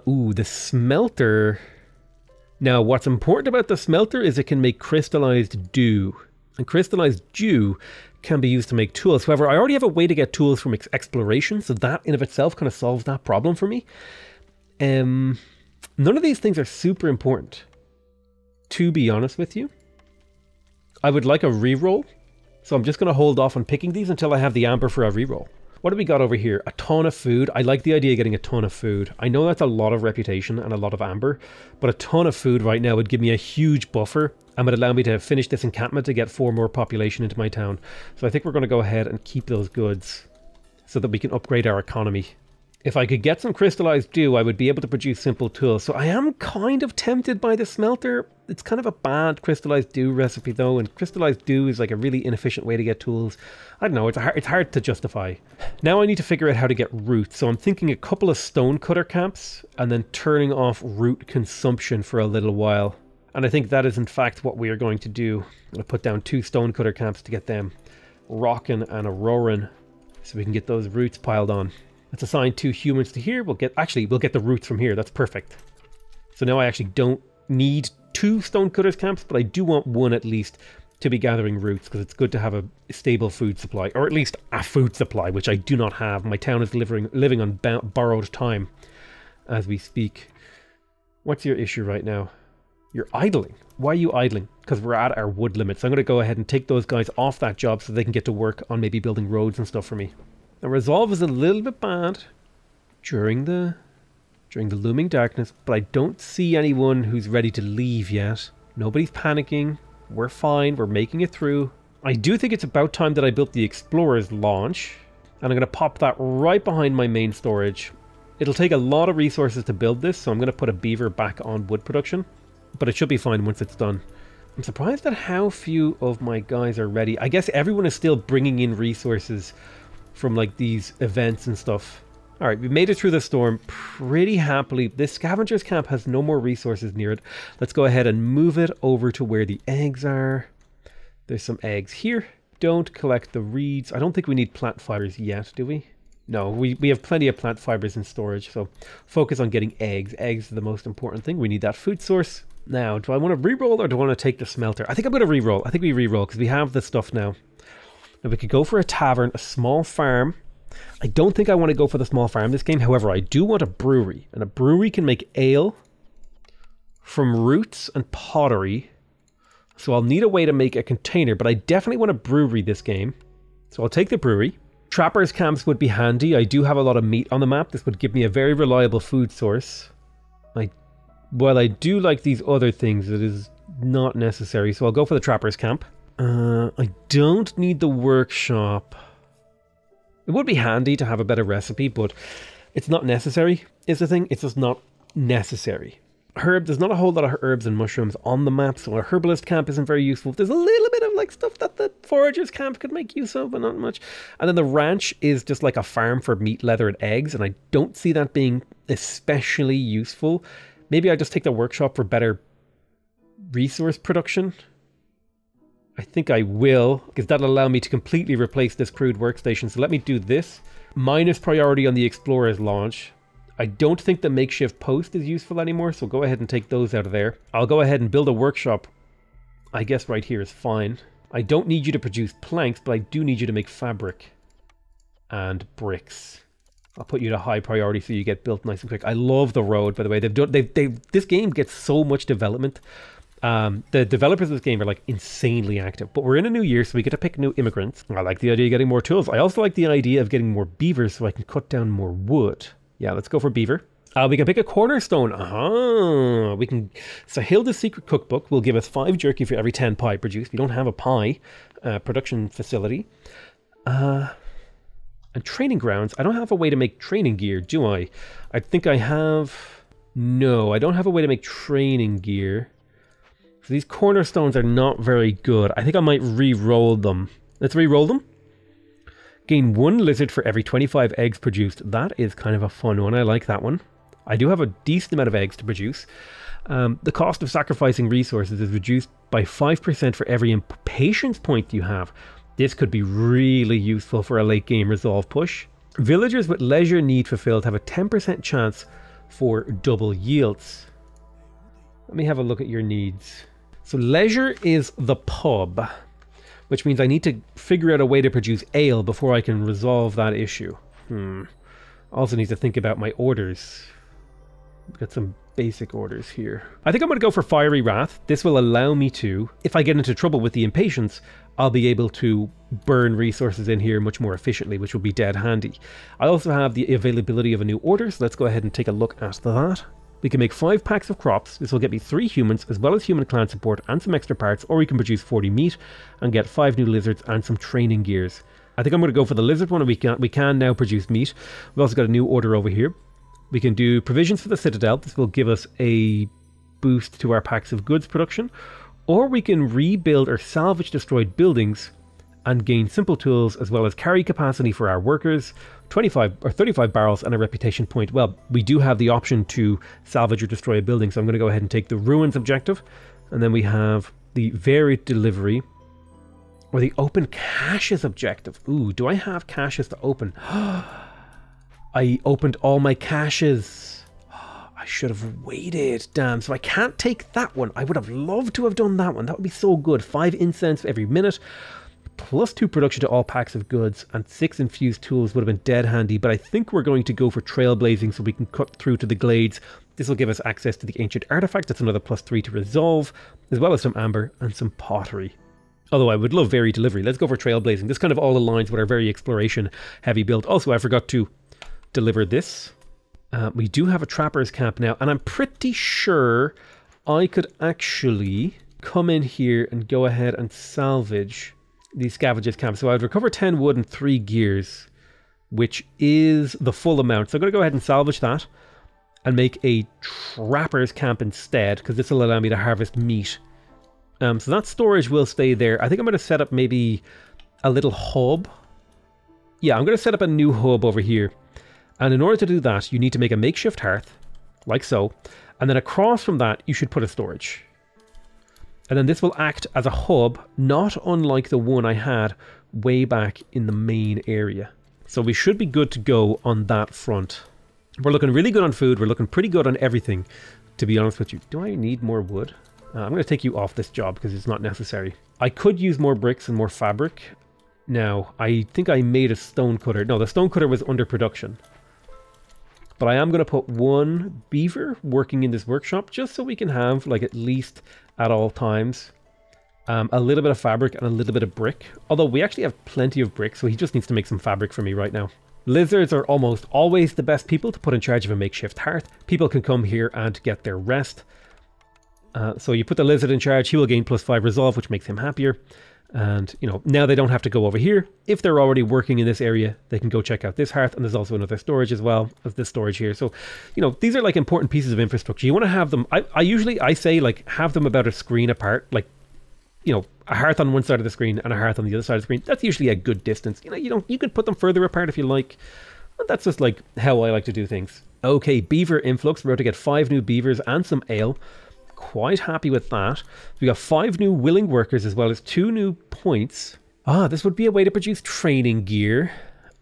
Ooh, the smelter. Now, what's important about the smelter is it can make crystallized dew. And crystallized dew can be used to make tools. However, I already have a way to get tools from exploration, so that in of itself kind of solves that problem for me. None of these things are super important, to be honest with you. I would like a reroll, so I'm just going to hold off on picking these until I have the amber for a reroll. What do we got over here? A ton of food. I like the idea of getting a ton of food. I know that's a lot of reputation and a lot of amber, but a ton of food right now would give me a huge buffer and would allow me to finish this encampment to get 4 more population into my town. So I think we're going to go ahead and keep those goods so that we can upgrade our economy. If I could get some crystallized dew, I would be able to produce simple tools. So I am kind of tempted by the smelter. It's kind of a bad crystallized dew recipe though, and crystallized dew is like a really inefficient way to get tools. I don't know, it's hard to justify. Now I need to figure out how to get roots. So I'm thinking a couple of stonecutter camps and then turning off root consumption for a little while. And I think that is in fact what we are going to do. I'm going to put down 2 stonecutter camps to get them rocking and a-roaring so we can get those roots piled on. Let's assign 2 humans to here. We'll get the roots from here. That's perfect. So now I actually don't need 2 stonecutters camps, but I do want 1 at least to be gathering roots because it's good to have a stable food supply, or at least a food supply, which I do not have. My town is living on borrowed time as we speak. What's your issue right now? You're idling. Why are you idling? Because we're at our wood limit. So I'm going to go ahead and take those guys off that job so they can get to work on maybe building roads and stuff for me. Now, resolve is a little bit bad during the looming darkness, but I don't see anyone who's ready to leave yet. Nobody's panicking. We're fine. We're making it through. I do think it's about time that I built the Explorer's launch, and I'm going to pop that right behind my main storage. It'll take a lot of resources to build this, so I'm going to put a beaver back on wood production, but it should be fine once it's done. I'm surprised at how few of my guys are ready. I guess everyone is still bringing in resources from like these events and stuff. All right, we made it through the storm pretty happily. This scavenger's camp has no more resources near it. Let's go ahead and move it over to where the eggs are. There's some eggs here. Don't collect the reeds. I don't think we need plant fibers yet, do we? No, we have plenty of plant fibers in storage, so focus on getting eggs. Eggs are the most important thing. We need that food source. Now, do I want to reroll or do I want to take the smelter? I think I'm going to reroll. I think we reroll because we have the stuff now. Now we could go for a tavern, a small farm. I don't think I want to go for the small farm this game. However, I do want a brewery. And a brewery can make ale from roots and pottery. So I'll need a way to make a container, but I definitely want a brewery this game. So I'll take the brewery. Trappers camps would be handy. I do have a lot of meat on the map. This would give me a very reliable food source. While I do like these other things, it is not necessary. So I'll go for the trappers camp. I don't need the workshop. It would be handy to have a better recipe, but It's not necessary, is the thing. It's just not necessary. There's not a whole lot of herbs and mushrooms on the map, so a herbalist camp isn't very useful. There's a little bit of like stuff that the foragers camp could make use of, but not much. And then the ranch is just like a farm for meat, leather, and eggs, and I don't see that being especially useful. Maybe I just take the workshop for better resource production. I think I will, because that'll allow me to completely replace this crude workstation. So let me do this. Minus priority on the explorer's launch. I don't think the makeshift post is useful anymore, so go ahead and take those out of there. I'll go ahead and build a workshop. I guess right here is fine. I don't need you to produce planks, but I do need you to make fabric and bricks. I'll put you to high priority so you get built nice and quick. I love the road, by the way. This game gets so much development. The developers of this game are like insanely active, but we're in a new year, so we get to pick new immigrants. I like the idea of getting more tools. I also like the idea of getting more beavers so I can cut down more wood. Yeah, let's go for beaver. We can pick a cornerstone. We can. So Hilda's secret cookbook will give us 5 jerky for every 10 pie produced. We don't have a pie production facility. And training grounds. I don't have a way to make training gear, do I? I think I have. No, I don't have a way to make training gear. So these cornerstones are not very good. I think I might re-roll them. Let's re-roll them. Gain 1 lizard for every 25 eggs produced. That is kind of a fun one. I like that one. I do have a decent amount of eggs to produce. The cost of sacrificing resources is reduced by 5% for every impatience point you have. This could be really useful for a late game resolve push. Villagers with leisure need fulfilled have a 10% chance for double yields. Let me have a look at your needs. So leisure is the pub, which means I need to figure out a way to produce ale before I can resolve that issue. Also need to think about my orders. Got some basic orders here. I think I'm going to go for Fiery Wrath. This will allow me to, if I get into trouble with the impatience, I'll be able to burn resources in here much more efficiently, which will be dead handy. I also have the availability of a new order, so let's go ahead and take a look at that. We can make 5 packs of crops. This will get me 3 humans, as well as human clan support and some extra parts, or we can produce 40 meat and get 5 new lizards and some training gears. I think I'm going to go for the lizard one, and we can now produce meat. We've also got a new order over here. We can do provisions for the citadel. This will give us a boost to our packs of goods production. Or we can rebuild or salvage destroyed buildings and gain simple tools as well as carry capacity for our workers, 25 or 35 barrels and a reputation point. Well, we do have the option to salvage or destroy a building, so I'm going to go ahead and take the ruins objective. And then we have the varied delivery or the open caches objective. Ooh, do I have caches to open? I opened all my caches. I should have waited. Damn, so I can't take that one. I would have loved to have done that one. That would be so good. 5 incense every minute. Plus 2 production to all packs of goods and 6 infused tools would have been dead handy, but I think we're going to go for trailblazing so we can cut through to the glades. This will give us access to the ancient artifact. That's another plus 3 to resolve, as well as some amber and some pottery. Although I would love varied delivery. Let's go for trailblazing. This kind of all aligns with our very exploration heavy build. Also, I forgot to deliver this. We do have a trapper's camp now, and I'm pretty sure I could actually come in here and go ahead and salvage the scavengers camp. So I'd recover 10 wood and 3 gears, which is the full amount. So I'm going to go ahead and salvage that and make a trapper's camp instead, because this will allow me to harvest meat. So that storage will stay there. I think I'm going to set up maybe a little hub. Yeah, I'm going to set up a new hub over here. And in order to do that, you need to make a makeshift hearth, like so. And then across from that, you should put a storage. And then this will act as a hub, not unlike the one I had way back in the main area. So we should be good to go on that front. We're looking really good on food. We're looking pretty good on everything, to be honest with you. Do I need more wood? I'm going to take you off this job because it's not necessary. I could use more bricks and more fabric. Now, I think I made a stone cutter. No, the stone cutter was under production. But I am going to put 1 beaver working in this workshop just so we can have, like, at least at all times, a little bit of fabric and a little bit of brick. Although we actually have plenty of brick, so he just needs to make some fabric for me right now. Lizards are almost always the best people to put in charge of a makeshift hearth. People can come here and get their rest. So you put the lizard in charge, he will gain plus 5 resolve, which makes him happier. And, you know, now they don't have to go over here. If they're already working in this area, they can go check out this hearth. And there's also another storage as well as this storage here. So, you know, these are like important pieces of infrastructure. You want to have them, I say like have them about a screen apart, like, you know, a hearth on one side of the screen and a hearth on the other side of the screen. That's usually a good distance. You know, you could put them further apart if you like. But that's just like how I like to do things. Okay, beaver influx. We're about to get 5 new beavers and some ale. Quite happy with that. We got 5 new willing workers as well as 2 new points. This would be a way to produce training gear.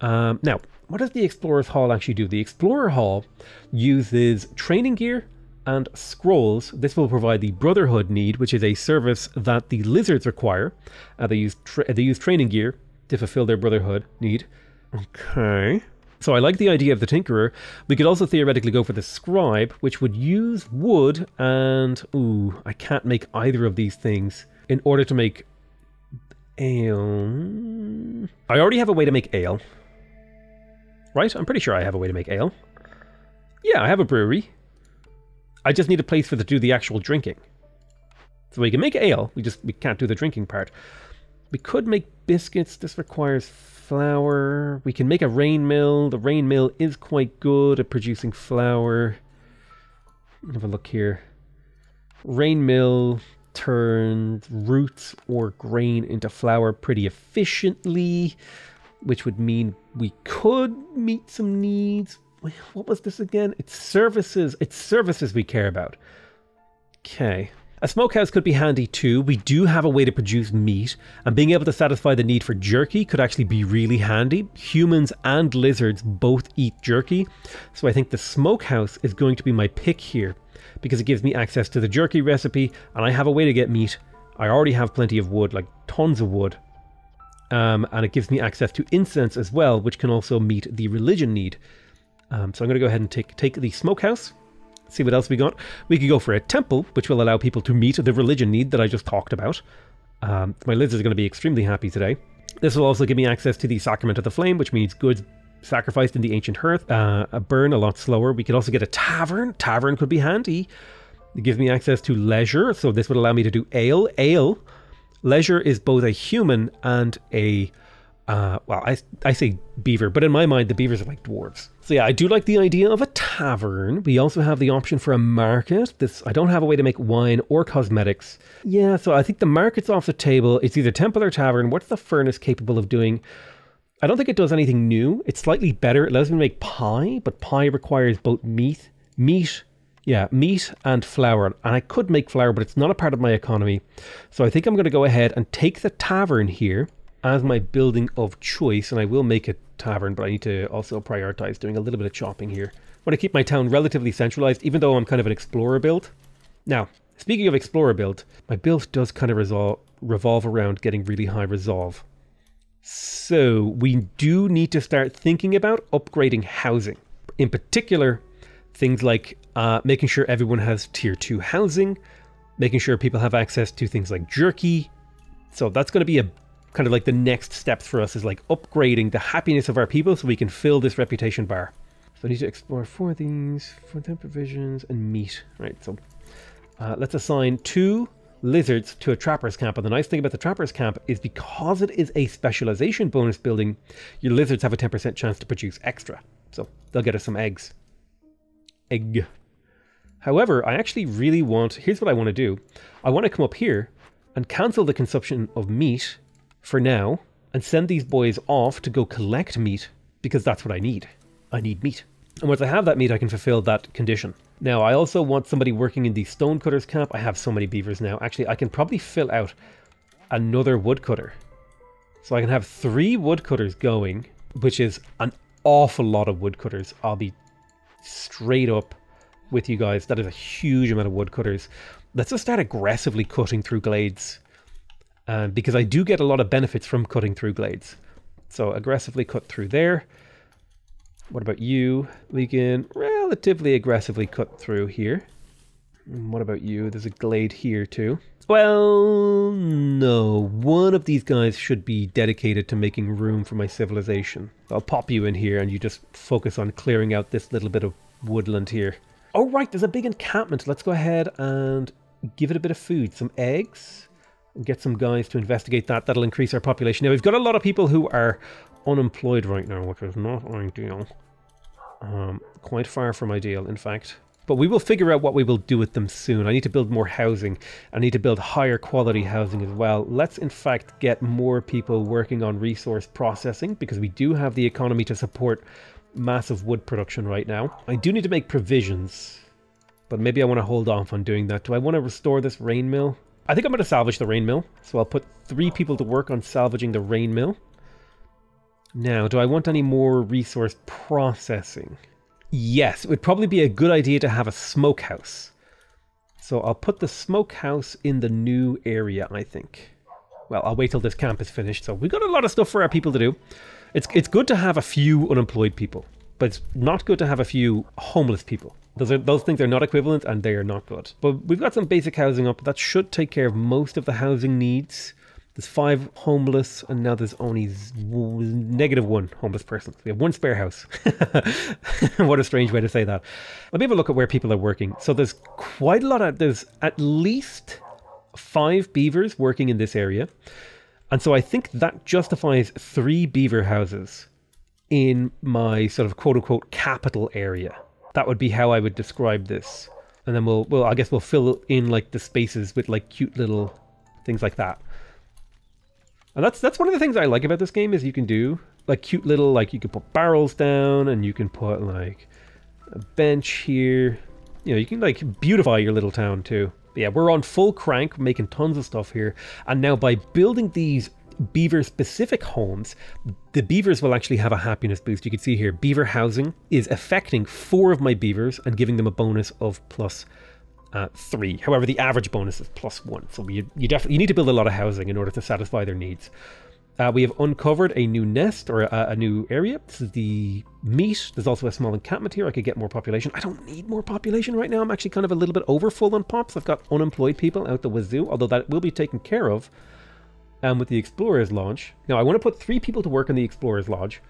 Now, what does the Explorer's Hall actually do? The Explorer Hall uses training gear and scrolls. This will provide the Brotherhood need, which is a service that the lizards require. They use training gear to fulfill their Brotherhood need. Okay. So I like the idea of the Tinkerer. We could also theoretically go for the Scribe, which would use wood and... Ooh, I can't make either of these things in order to make ale. I already have a way to make ale. Right? I'm pretty sure I have a way to make ale. Yeah, I have a brewery. I just need a place for to do the actual drinking. So we can make ale. We can't do the drinking part. We could make biscuits. This requires flour. We can make a rain mill. The rain mill is quite good at producing flour. Have a look here. Rain mill turns roots or grain into flour pretty efficiently, which would mean we could meet some needs. What was this again? It's services. It's services we care about. Okay. A smokehouse could be handy too. We do have a way to produce meat, and being able to satisfy the need for jerky could actually be really handy. Humans and lizards both eat jerky, so I think the smokehouse is going to be my pick here because it gives me access to the jerky recipe, and I have a way to get meat. I already have plenty of wood, like tons of wood, and it gives me access to incense as well, which can also meet the religion need. So I'm going to go ahead and take the smokehouse. See what else we got. We could go for a temple, which will allow people to meet the religion need that I just talked about. My lizards are going to be extremely happy today. This will also give me access to the Sacrament of the Flame, which means goods sacrificed in the ancient hearth burn a lot slower. We could also get a tavern. Tavern could be handy. It gives me access to leisure, so this would allow me to do ale. Ale. Leisure is both a human and a... well, I say beaver, but in my mind, the beavers are like dwarves. So yeah, I do like the idea of a tavern. We also have the option for a market. I don't have a way to make wine or cosmetics. Yeah, so I think the market's off the table. It's either temple or tavern. What's the furnace capable of doing? I don't think it does anything new. It's slightly better. It allows me to make pie, but pie requires both meat and flour. And I could make flour, but it's not a part of my economy. So I think I'm going to go ahead and take the tavern here as my building of choice, and I will make a tavern, but I need to also prioritize doing a little bit of chopping here. I want to keep my town relatively centralized, even though I'm kind of an explorer build. Now, speaking of explorer build, my build does kind of revolve around getting really high resolve. So we do need to start thinking about upgrading housing. In particular, things like making sure everyone has tier 2 housing, making sure people have access to things like jerky. So that's going to be a kind of like the next steps for us, is like upgrading the happiness of our people so we can fill this reputation bar. So I need to explore 4 of these, 4 temp provisions and meat. Right, so let's assign 2 lizards to a trapper's camp. And the nice thing about the trapper's camp is because it is a specialization bonus building, your lizards have a 10% chance to produce extra. So they'll get us some eggs. Egg. However, I actually really want, here's what I want to do. I want to come up here and cancel the consumption of meat for now and send these boys off to go collect meat, because that's what I need. I need meat. And once I have that meat, I can fulfill that condition. Now, I also want somebody working in the stonecutters camp. I have so many beavers now. Actually, I can probably fill out another woodcutter. So I can have 3 woodcutters going, which is an awful lot of woodcutters. I'll be straight up with you guys. That is a huge amount of woodcutters. Let's just start aggressively cutting through glades. Because I do get a lot of benefits from cutting through glades. So aggressively cut through there. What about you? We can relatively aggressively cut through here. And what about you? There's a glade here too. Well, no. One of these guys should be dedicated to making room for my civilization. I'll pop you in here and you just focus on clearing out this little bit of woodland here. Oh right, there's a big encampment. Let's go ahead and give it a bit of food. Some eggs. Get some guys to investigate that. That'll increase our population. Now, we've got a lot of people who are unemployed right now, which is not ideal. Quite far from ideal, in fact. But we will figure out what we will do with them soon. I need to build more housing. I need to build higher quality housing as well. Let's, in fact, get more people working on resource processing, because we do have the economy to support massive wood production right now. I do need to make provisions, but maybe I want to hold off on doing that. Do I want to restore this rain mill? I think I'm going to salvage the rain mill. So I'll put 3 people to work on salvaging the rain mill. Now, do I want any more resource processing? Yes, it would probably be a good idea to have a smokehouse. So I'll put the smokehouse in the new area, I think. Well, I'll wait till this camp is finished. So we've got a lot of stuff for our people to do. It's good to have a few unemployed people, but it's not good to have a few homeless people. Those things are not equivalent, and they are not good. But we've got some basic housing up. That should take care of most of the housing needs. There's 5 homeless, and now there's only -1 homeless person. We have 1 spare house. What a strange way to say that. Let me have a look at where people are working. So there's quite a lot of... There's at least 5 beavers working in this area. And so I think that justifies 3 beaver houses in my sort of quote-unquote capital area. That would be how I would describe this. And then I guess we'll fill in like the spaces with like cute little things like that. And that's one of the things I like about this game is you can do like cute little, like you can put barrels down and you can put like a bench here. You know, you can like beautify your little town too. But yeah, we're on full crank, making tons of stuff here. And now by building these beaver specific homes, the beavers will actually have a happiness boost. You can see here beaver housing is affecting 4 of my beavers and giving them a bonus of +3. However, the average bonus is +1. So you need to build a lot of housing in order to satisfy their needs. We have uncovered a new nest, or a new area. This is the meat. There's also a small encampment here. I could get more population. I don't need more population right now. I'm actually kind of a little bit overfull on pops. I've got unemployed people out the wazoo, although that will be taken care of with the Explorer's Lodge. Now, I want to put 3 people to work on the Explorer's Lodge,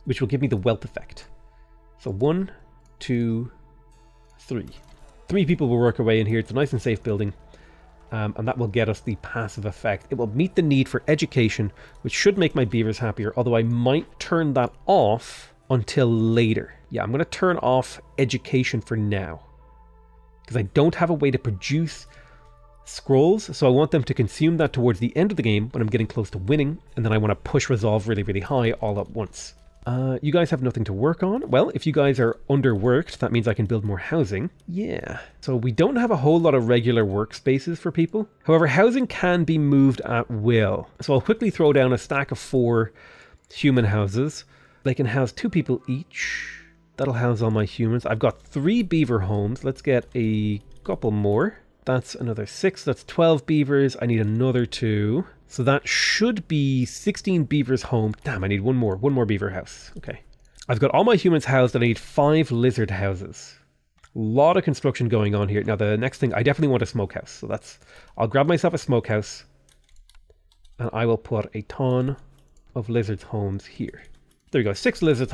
which will give me the wealth effect. So 1, 2, 3. 3 people will work away in here. It's a nice and safe building. And that will get us the passive effect. It will meet the need for education, which should make my beavers happier, although I might turn that off until later. Yeah, I'm going to turn off education for now, because I don't have a way to produce scrolls, so I want them to consume that towards the end of the game when I'm getting close to winning, and then I want to push resolve really, really high all at once. You guys have nothing to work on. Well, if you guys are underworked, that means I can build more housing. Yeah. So we don't have a whole lot of regular workspaces for people. However, housing can be moved at will. So I'll quickly throw down a stack of 4 human houses. They can house 2 people each. That'll house all my humans. I've got 3 beaver homes. Let's get a couple more. That's another 6. That's 12 beavers. I need another 2. So that should be 16 beavers home. Damn, I need one more beaver house. Okay. I've got all my humans housed and I need 5 lizard houses. A lot of construction going on here. Now the next thing, I definitely want a smokehouse. So I'll grab myself a smokehouse and I will put a ton of lizard homes here. There we go, 6 lizard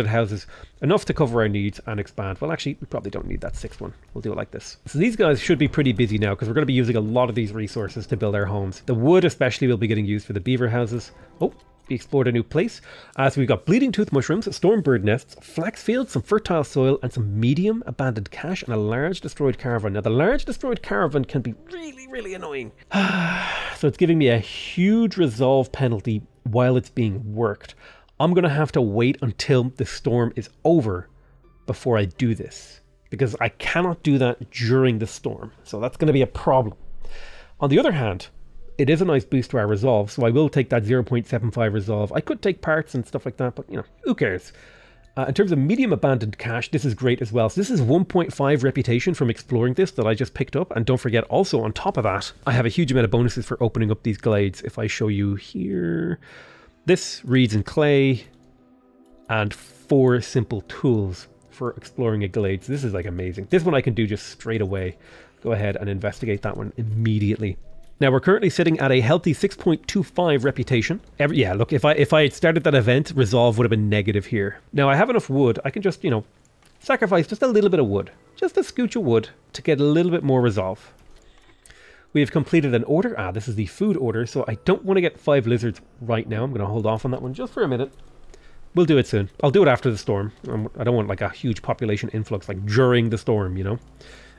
houses, enough to cover our needs and expand. Well, actually, we probably don't need that 6th one. We'll do it like this. So these guys should be pretty busy now because we're going to be using a lot of these resources to build our homes. The wood especially will be getting used for the beaver houses. Oh, we explored a new place. So we've got bleeding tooth mushrooms, stormbird nests, flax fields, some fertile soil, and some medium abandoned cache, and a large destroyed caravan. Now, the large destroyed caravan can be really, really annoying. So it's giving me a huge resolve penalty while it's being worked. I'm going to have to wait until the storm is over before I do this, because I cannot do that during the storm. So that's going to be a problem. On the other hand, it is a nice boost to our resolve, so I will take that 0.75 resolve. I could take parts and stuff like that, but, you know, who cares? In terms of medium abandoned cache, this is great as well. So this is 1.5 reputation from exploring this that I just picked up. And don't forget, also on top of that, I have a huge amount of bonuses for opening up these glades. If I show you here... This reads in clay and 4 simple tools for exploring a glade. So this is like amazing. This one I can do just straight away. Go ahead and investigate that one immediately. Now we're currently sitting at a healthy 6.25 reputation. Yeah, look, if I had started that event, resolve would have been negative here. Now I have enough wood. I can just, you know, sacrifice just a little bit of wood. Just a scooch of wood to get a little bit more resolve. We have completed an order. Ah, this is the food order, so I don't want to get 5 lizards right now. I'm going to hold off on that one just for a minute. We'll do it soon. I'll do it after the storm. I don't want like a huge population influx like during the storm, you know?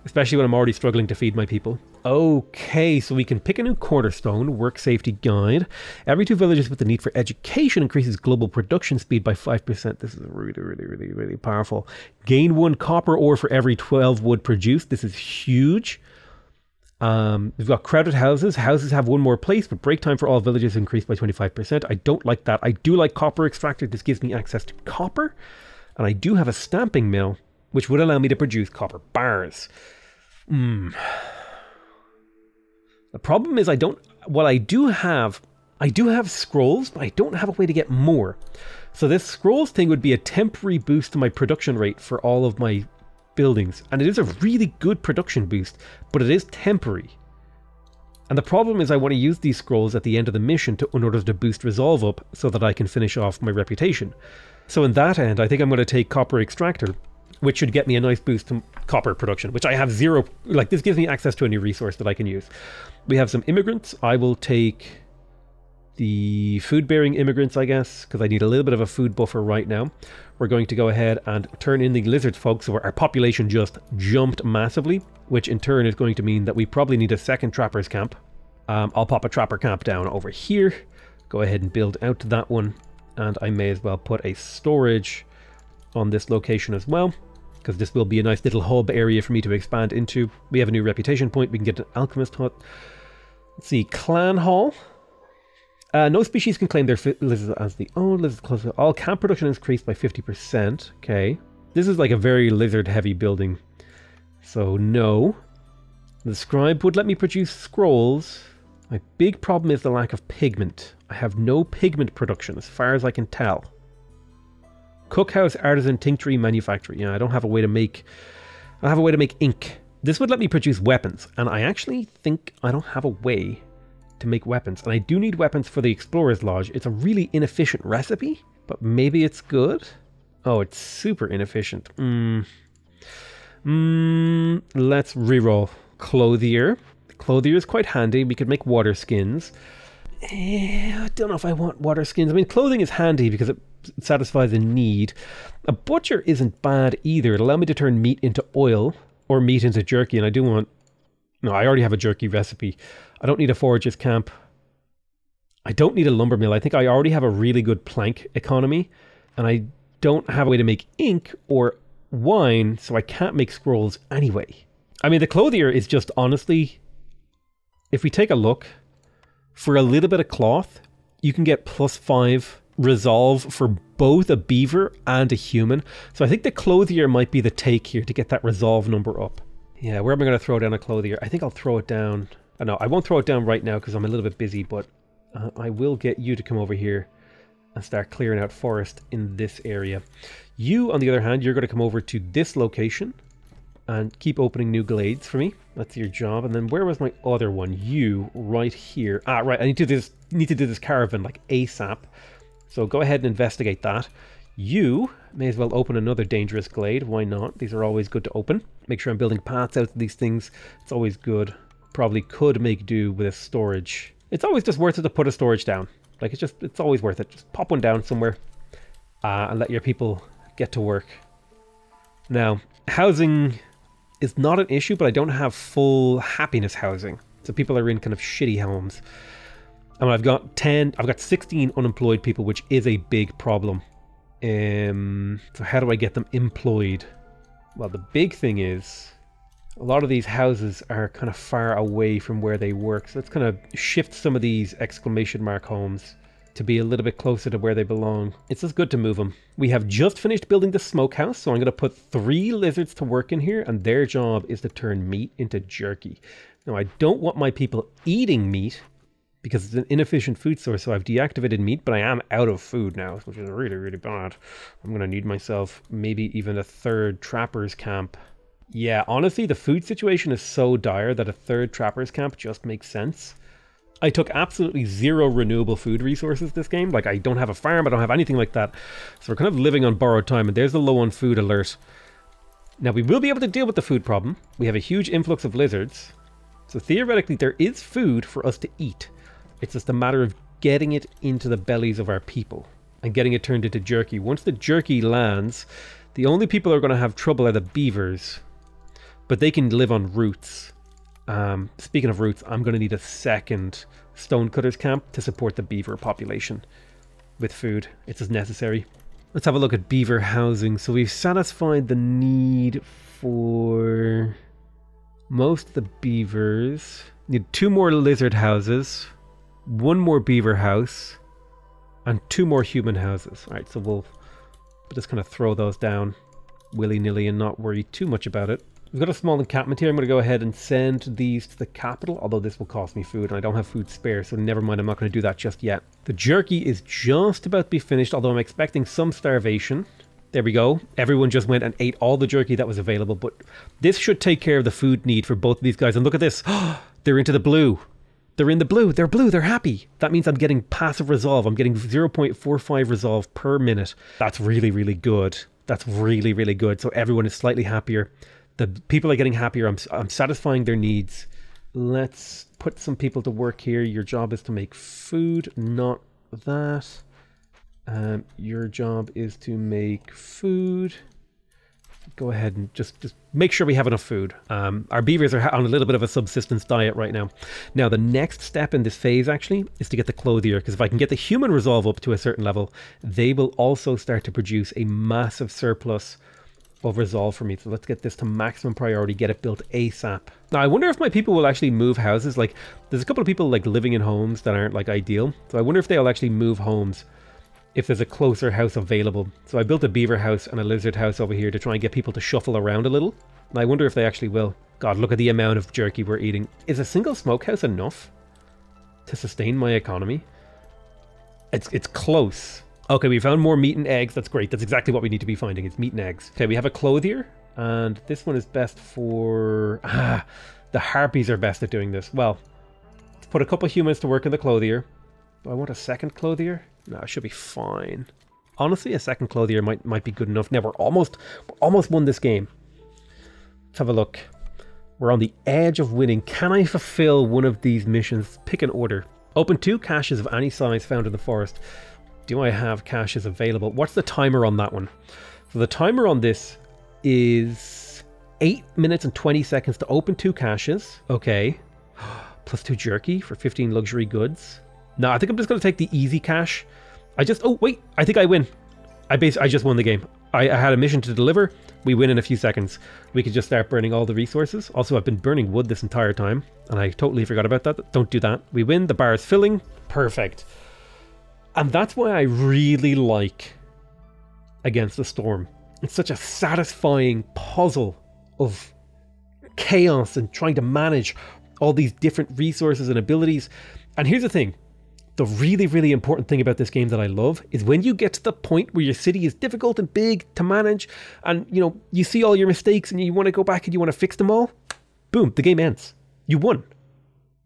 Especially when I'm already struggling to feed my people. Okay, so we can pick a new cornerstone, work safety guide. Every 2 villages with the need for education increases global production speed by 5%. This is really powerful. Gain 1 copper ore for every 12 wood produced. This is huge. We've got crowded houses. Houses have 1 more place, but break time for all villages increased by 25%. I don't like that. I do like copper extractor. This gives me access to copper. And I do have a stamping mill, which would allow me to produce copper bars. The problem is I do have scrolls, but I don't have a way to get more. So this scrolls thing would be a temporary boost to my production rate for all of my buildings. And it is a really good production boost, but it is temporary. And the problem is I want to use these scrolls at the end of the mission in order to boost resolve up so that I can finish off my reputation. So in that end, I think I'm going to take copper extractor, which should get me a nice boost to copper production, which I have 0. Like, this gives me access to a new resource that I can use. We have some immigrants. I will take the food-bearing immigrants, I guess, because I need a little bit of a food buffer right now. We're going to go ahead and turn in the lizard folk, so our population just jumped massively, which in turn is going to mean that we probably need a second trapper's camp. I'll pop a trapper camp down over here. Go ahead and build out to that one. And I may as well put a storage on this location as well, because this will be a nice little hub area for me to expand into. We have a new reputation point. We can get an alchemist hut. Let's see, clan hall. No species can claim their lizards as the own lizard cluster. All camp production is increased by 50%. Okay. This is like a very lizard heavy building. So no. The scribe would let me produce scrolls. My big problem is the lack of pigment. I have no pigment production as far as I can tell. Cookhouse, artisan, tincture, manufacturer. Yeah, I don't have a way to make... I have a way to make ink. This would let me produce weapons, and I actually think I don't have a way to make weapons. And I do need weapons for the Explorer's Lodge. It's a really inefficient recipe, but maybe it's good? Oh, it's super inefficient. Let's reroll. Clothier. Clothier is quite handy. We could make water skins. I don't know if I want water skins. I mean, clothing is handy because it satisfies a need. A butcher isn't bad either. It'll allow me to turn meat into oil or meat into jerky, and I do want... No, I already have a jerky recipe. I don't need a forager's camp. I don't need a lumber mill. I think I already have a really good plank economy, and I don't have a way to make ink or wine, so I can't make scrolls anyway. I mean, the clothier is just honestly... If we take a look, for a little bit of cloth, you can get +5 resolve for both a beaver and a human. So I think the clothier might be the take here to get that resolve number up. Yeah, where am I going to throw down a clothier? I think I'll throw it down. No, I won't throw it down right now because I'm a little bit busy, but I will get you to come over here and start clearing out forest in this area. You, on the other hand, you're going to come over to this location and keep opening new glades for me. That's your job. And then where was my other one? You, right here. Ah, right. I need to do this caravan like ASAP. So go ahead and investigate that. You may as well open another dangerous glade. Why not? These are always good to open. Make sure I'm building paths out to these things. It's always good. Probably could make do with a storage. It's always just worth it to put a storage down. Like, it's always worth it. Just pop one down somewhere and let your people get to work. Now, housing is not an issue, but I don't have full happiness housing. So people are in kind of shitty homes. And I've got 16 unemployed people, which is a big problem. So how do I get them employed? Well, the big thing is a lot of these houses are kind of far away from where they work. So let's kind of shift some of these exclamation mark homes to be a little bit closer to where they belong. It's just good to move them. We have just finished building the smokehouse, so I'm going to put 3 lizards to work in here, and their job is to turn meat into jerky. Now, I don't want my people eating meat because it's an inefficient food source, so I've deactivated meat, but I am out of food now, which is really, really bad. I'm going to need myself maybe even a 3rd trapper's camp. Yeah, honestly, the food situation is so dire that a 3rd trapper's camp just makes sense. I took absolutely 0 renewable food resources this game. Like, I don't have a farm, I don't have anything like that. So we're kind of living on borrowed time, and there's the low on food alert. Now, we will be able to deal with the food problem. We have a huge influx of lizards. So theoretically, there is food for us to eat. It's just a matter of getting it into the bellies of our people and getting it turned into jerky. Once the jerky lands, the only people who are going to have trouble are the beavers, but they can live on roots. Speaking of roots, I'm going to need a second stonecutters camp to support the beaver population with food. It's as necessary. Let's have a look at beaver housing. So we've satisfied the need for most of the beavers. Need 2 more lizard houses, 1 more beaver house, and 2 more human houses. All right, so we'll just kind of throw those down willy-nilly and not worry too much about it. We've got a small encampment here. I'm going to go ahead and send these to the capital, although this will cost me food, and I don't have food spare, so never mind, I'm not going to do that just yet. The jerky is just about to be finished, although I'm expecting some starvation. There we go. Everyone just went and ate all the jerky that was available, but this should take care of the food need for both of these guys. And look at this. They're into the blue. They're in the blue. They're blue. They're happy. That means I'm getting passive resolve. I'm getting 0.45 resolve per minute. That's really, really good. That's really, really good. So everyone is slightly happier. The people are getting happier. I'm satisfying their needs. Let's put some people to work here. Your job is to make food, not that. Your job is to make food. Go ahead and just make sure we have enough food. Our beavers are on a little bit of a subsistence diet right now. Now, the next step in this phase, actually, is to get the clothier, because if I can get the human resolve up to a certain level, they will also start to produce a massive surplus of resolve for me. So let's get this to maximum priority, get it built ASAP. Now, I wonder if my people will actually move houses. Like, there's a couple of people like living in homes that aren't like ideal. So I wonder if they'll actually move homes if there's a closer house available. So I built a beaver house and a lizard house over here to try and get people to shuffle around a little. And I wonder if they actually will. God, look at the amount of jerky we're eating. Is a single smokehouse enough to sustain my economy? It's close. Okay, we found more meat and eggs. That's great. That's exactly what we need to be finding. It's meat and eggs. Okay, we have a clothier. And this one is best for... the harpies are best at doing this. Well, let's put a couple of humans to work in the clothier. Do I want a second clothier? No, it should be fine. Honestly, a second clothier might be good enough. Now, we're almost won this game. Let's have a look. We're on the edge of winning. Can I fulfill one of these missions? Pick an order. Open 2 caches of any size found in the forest. Do I have caches available? What's the timer on that one? So the timer on this is 8 minutes and 20 seconds to open 2 caches. Okay. Plus 2 jerky for 15 luxury goods. No, I think I'm just going to take the easy cache. Oh, wait. I think I win. I just won the game. I had a mission to deliver. We win in a few seconds. We could just start burning all the resources. Also, I've been burning wood this entire time, and I totally forgot about that. Don't do that. We win. The bar is filling. Perfect. And that's why I really like Against the Storm. It's such a satisfying puzzle of chaos and trying to manage all these different resources and abilities. And here's the thing. The really, really important thing about this game that I love is when you get to the point where your city is difficult and big to manage and, you know, you see all your mistakes and you want to go back and you want to fix them all, boom, the game ends. You won.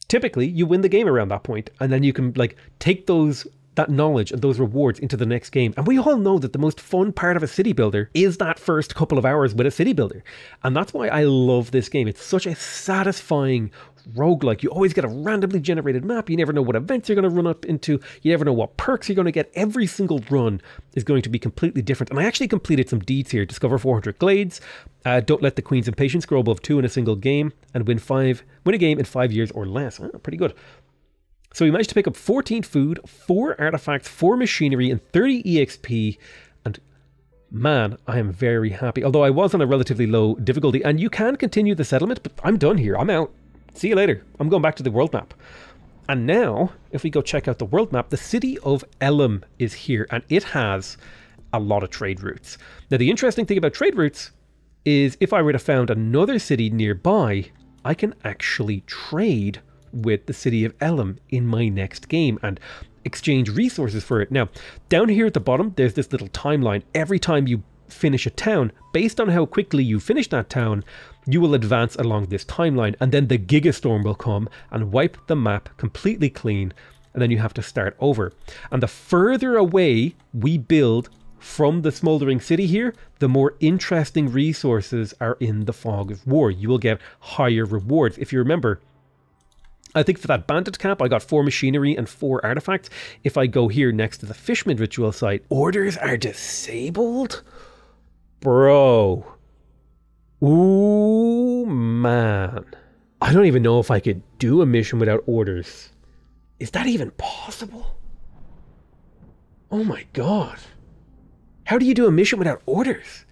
Typically, you win the game around that point, and then you can, like, take that knowledge and those rewards into the next game. And we all know that the most fun part of a city builder is that first couple of hours with a city builder. And that's why I love this game. It's such a satisfying roguelike. You always get a randomly generated map. You never know what events you're going to run up into. You never know what perks you're going to get. Every single run is going to be completely different. And I actually completed some deeds here. Discover 400 glades. Don't let the Queen's impatience grow above 2 in a single game. And win a game in 5 years or less. Pretty good. So we managed to pick up 14 food, 4 artifacts, 4 machinery, and 30 EXP. And man, I am very happy. Although I was on a relatively low difficulty. And you can continue the settlement, but I'm done here. I'm out. See you later. I'm going back to the world map. And now, if we go check out the world map, the city of Elam is here, and it has a lot of trade routes. Now, the interesting thing about trade routes is if I were to found another city nearby, I can actually trade with the city of Elam in my next game and exchange resources for it. Now, down here at the bottom, there's this little timeline. Every time you finish a town, based on how quickly you finish that town, you will advance along this timeline, and then the Gigastorm will come and wipe the map completely clean, and then you have to start over. And the further away we build from the smoldering city here, the more interesting resources are in the Fog of War. You will get higher rewards. If you remember, I think for that bandit camp, I got 4 machinery and 4 artifacts. If I go here next to the Fishman ritual site, orders are disabled? Bro. Ooh, man. I don't even know if I could do a mission without orders. Is that even possible? Oh my god. How do you do a mission without orders?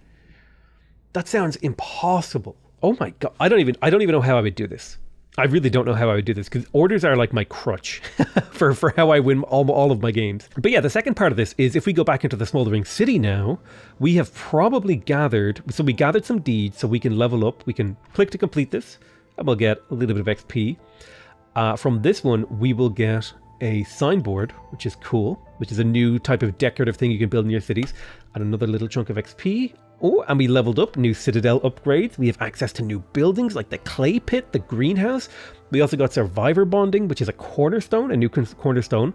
That sounds impossible. Oh my god. I don't even know how I would do this. I really don't know how I would do this, because orders are like my crutch for how I win all of my games. But yeah, the second part of this is if we go back into the Smoldering City now, we have probably gathered, so we gathered some deeds so we can level up. We can click to complete this and we'll get a little bit of XP. From this one, we will get a signboard, which is cool, which is a new type of decorative thing you can build in your cities, and another little chunk of XP. Oh, and we leveled up, new citadel upgrades. We have access to new buildings like the clay pit, the greenhouse. We also got survivor bonding, which is a cornerstone, a new cornerstone.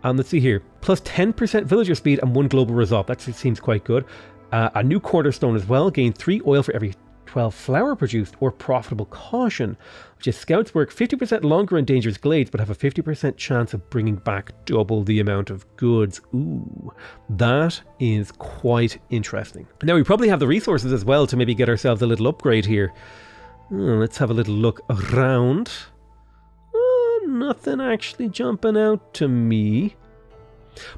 And let's see here, plus 10% villager speed and 1 global resolve. That seems quite good. A new cornerstone as well, gain 3 oil for every 12 flour produced, or profitable caution, which is scouts work 50% longer in dangerous glades, but have a 50% chance of bringing back double the amount of goods. Ooh, that is quite interesting. Now we probably have the resources as well to maybe get ourselves a little upgrade here. Let's have a little look around. Nothing actually jumping out to me.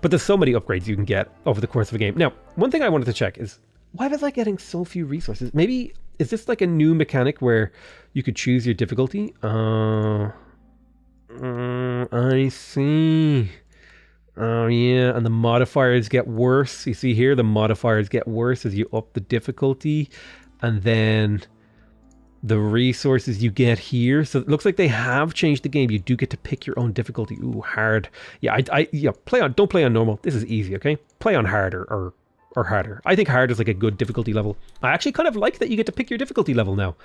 But there's so many upgrades you can get over the course of a game. Now, one thing I wanted to check is, why was I getting so few resources? Maybe, is this like a new mechanic where you could choose your difficulty? I see. Oh yeah, and the modifiers get worse. You see here, the modifiers get worse as you up the difficulty. And then the resources you get here. So it looks like they have changed the game. You do get to pick your own difficulty. Ooh, hard. Yeah, don't play on normal. This is easy, okay? Play on hard or harder. I think hard is like a good difficulty level. I actually kind of like that you get to pick your difficulty level now.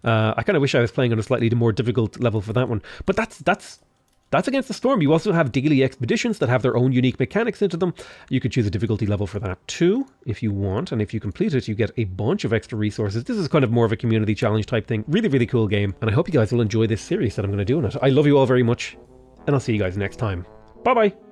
I kind of wish I was playing on a slightly more difficult level for that one. But that's Against the Storm. You also have daily expeditions that have their own unique mechanics into them. You could choose a difficulty level for that too, if you want. And if you complete it, you get a bunch of extra resources. This is kind of more of a community challenge type thing. Really, really cool game. And I hope you guys will enjoy this series that I'm going to do on it. I love you all very much, and I'll see you guys next time. Bye-bye.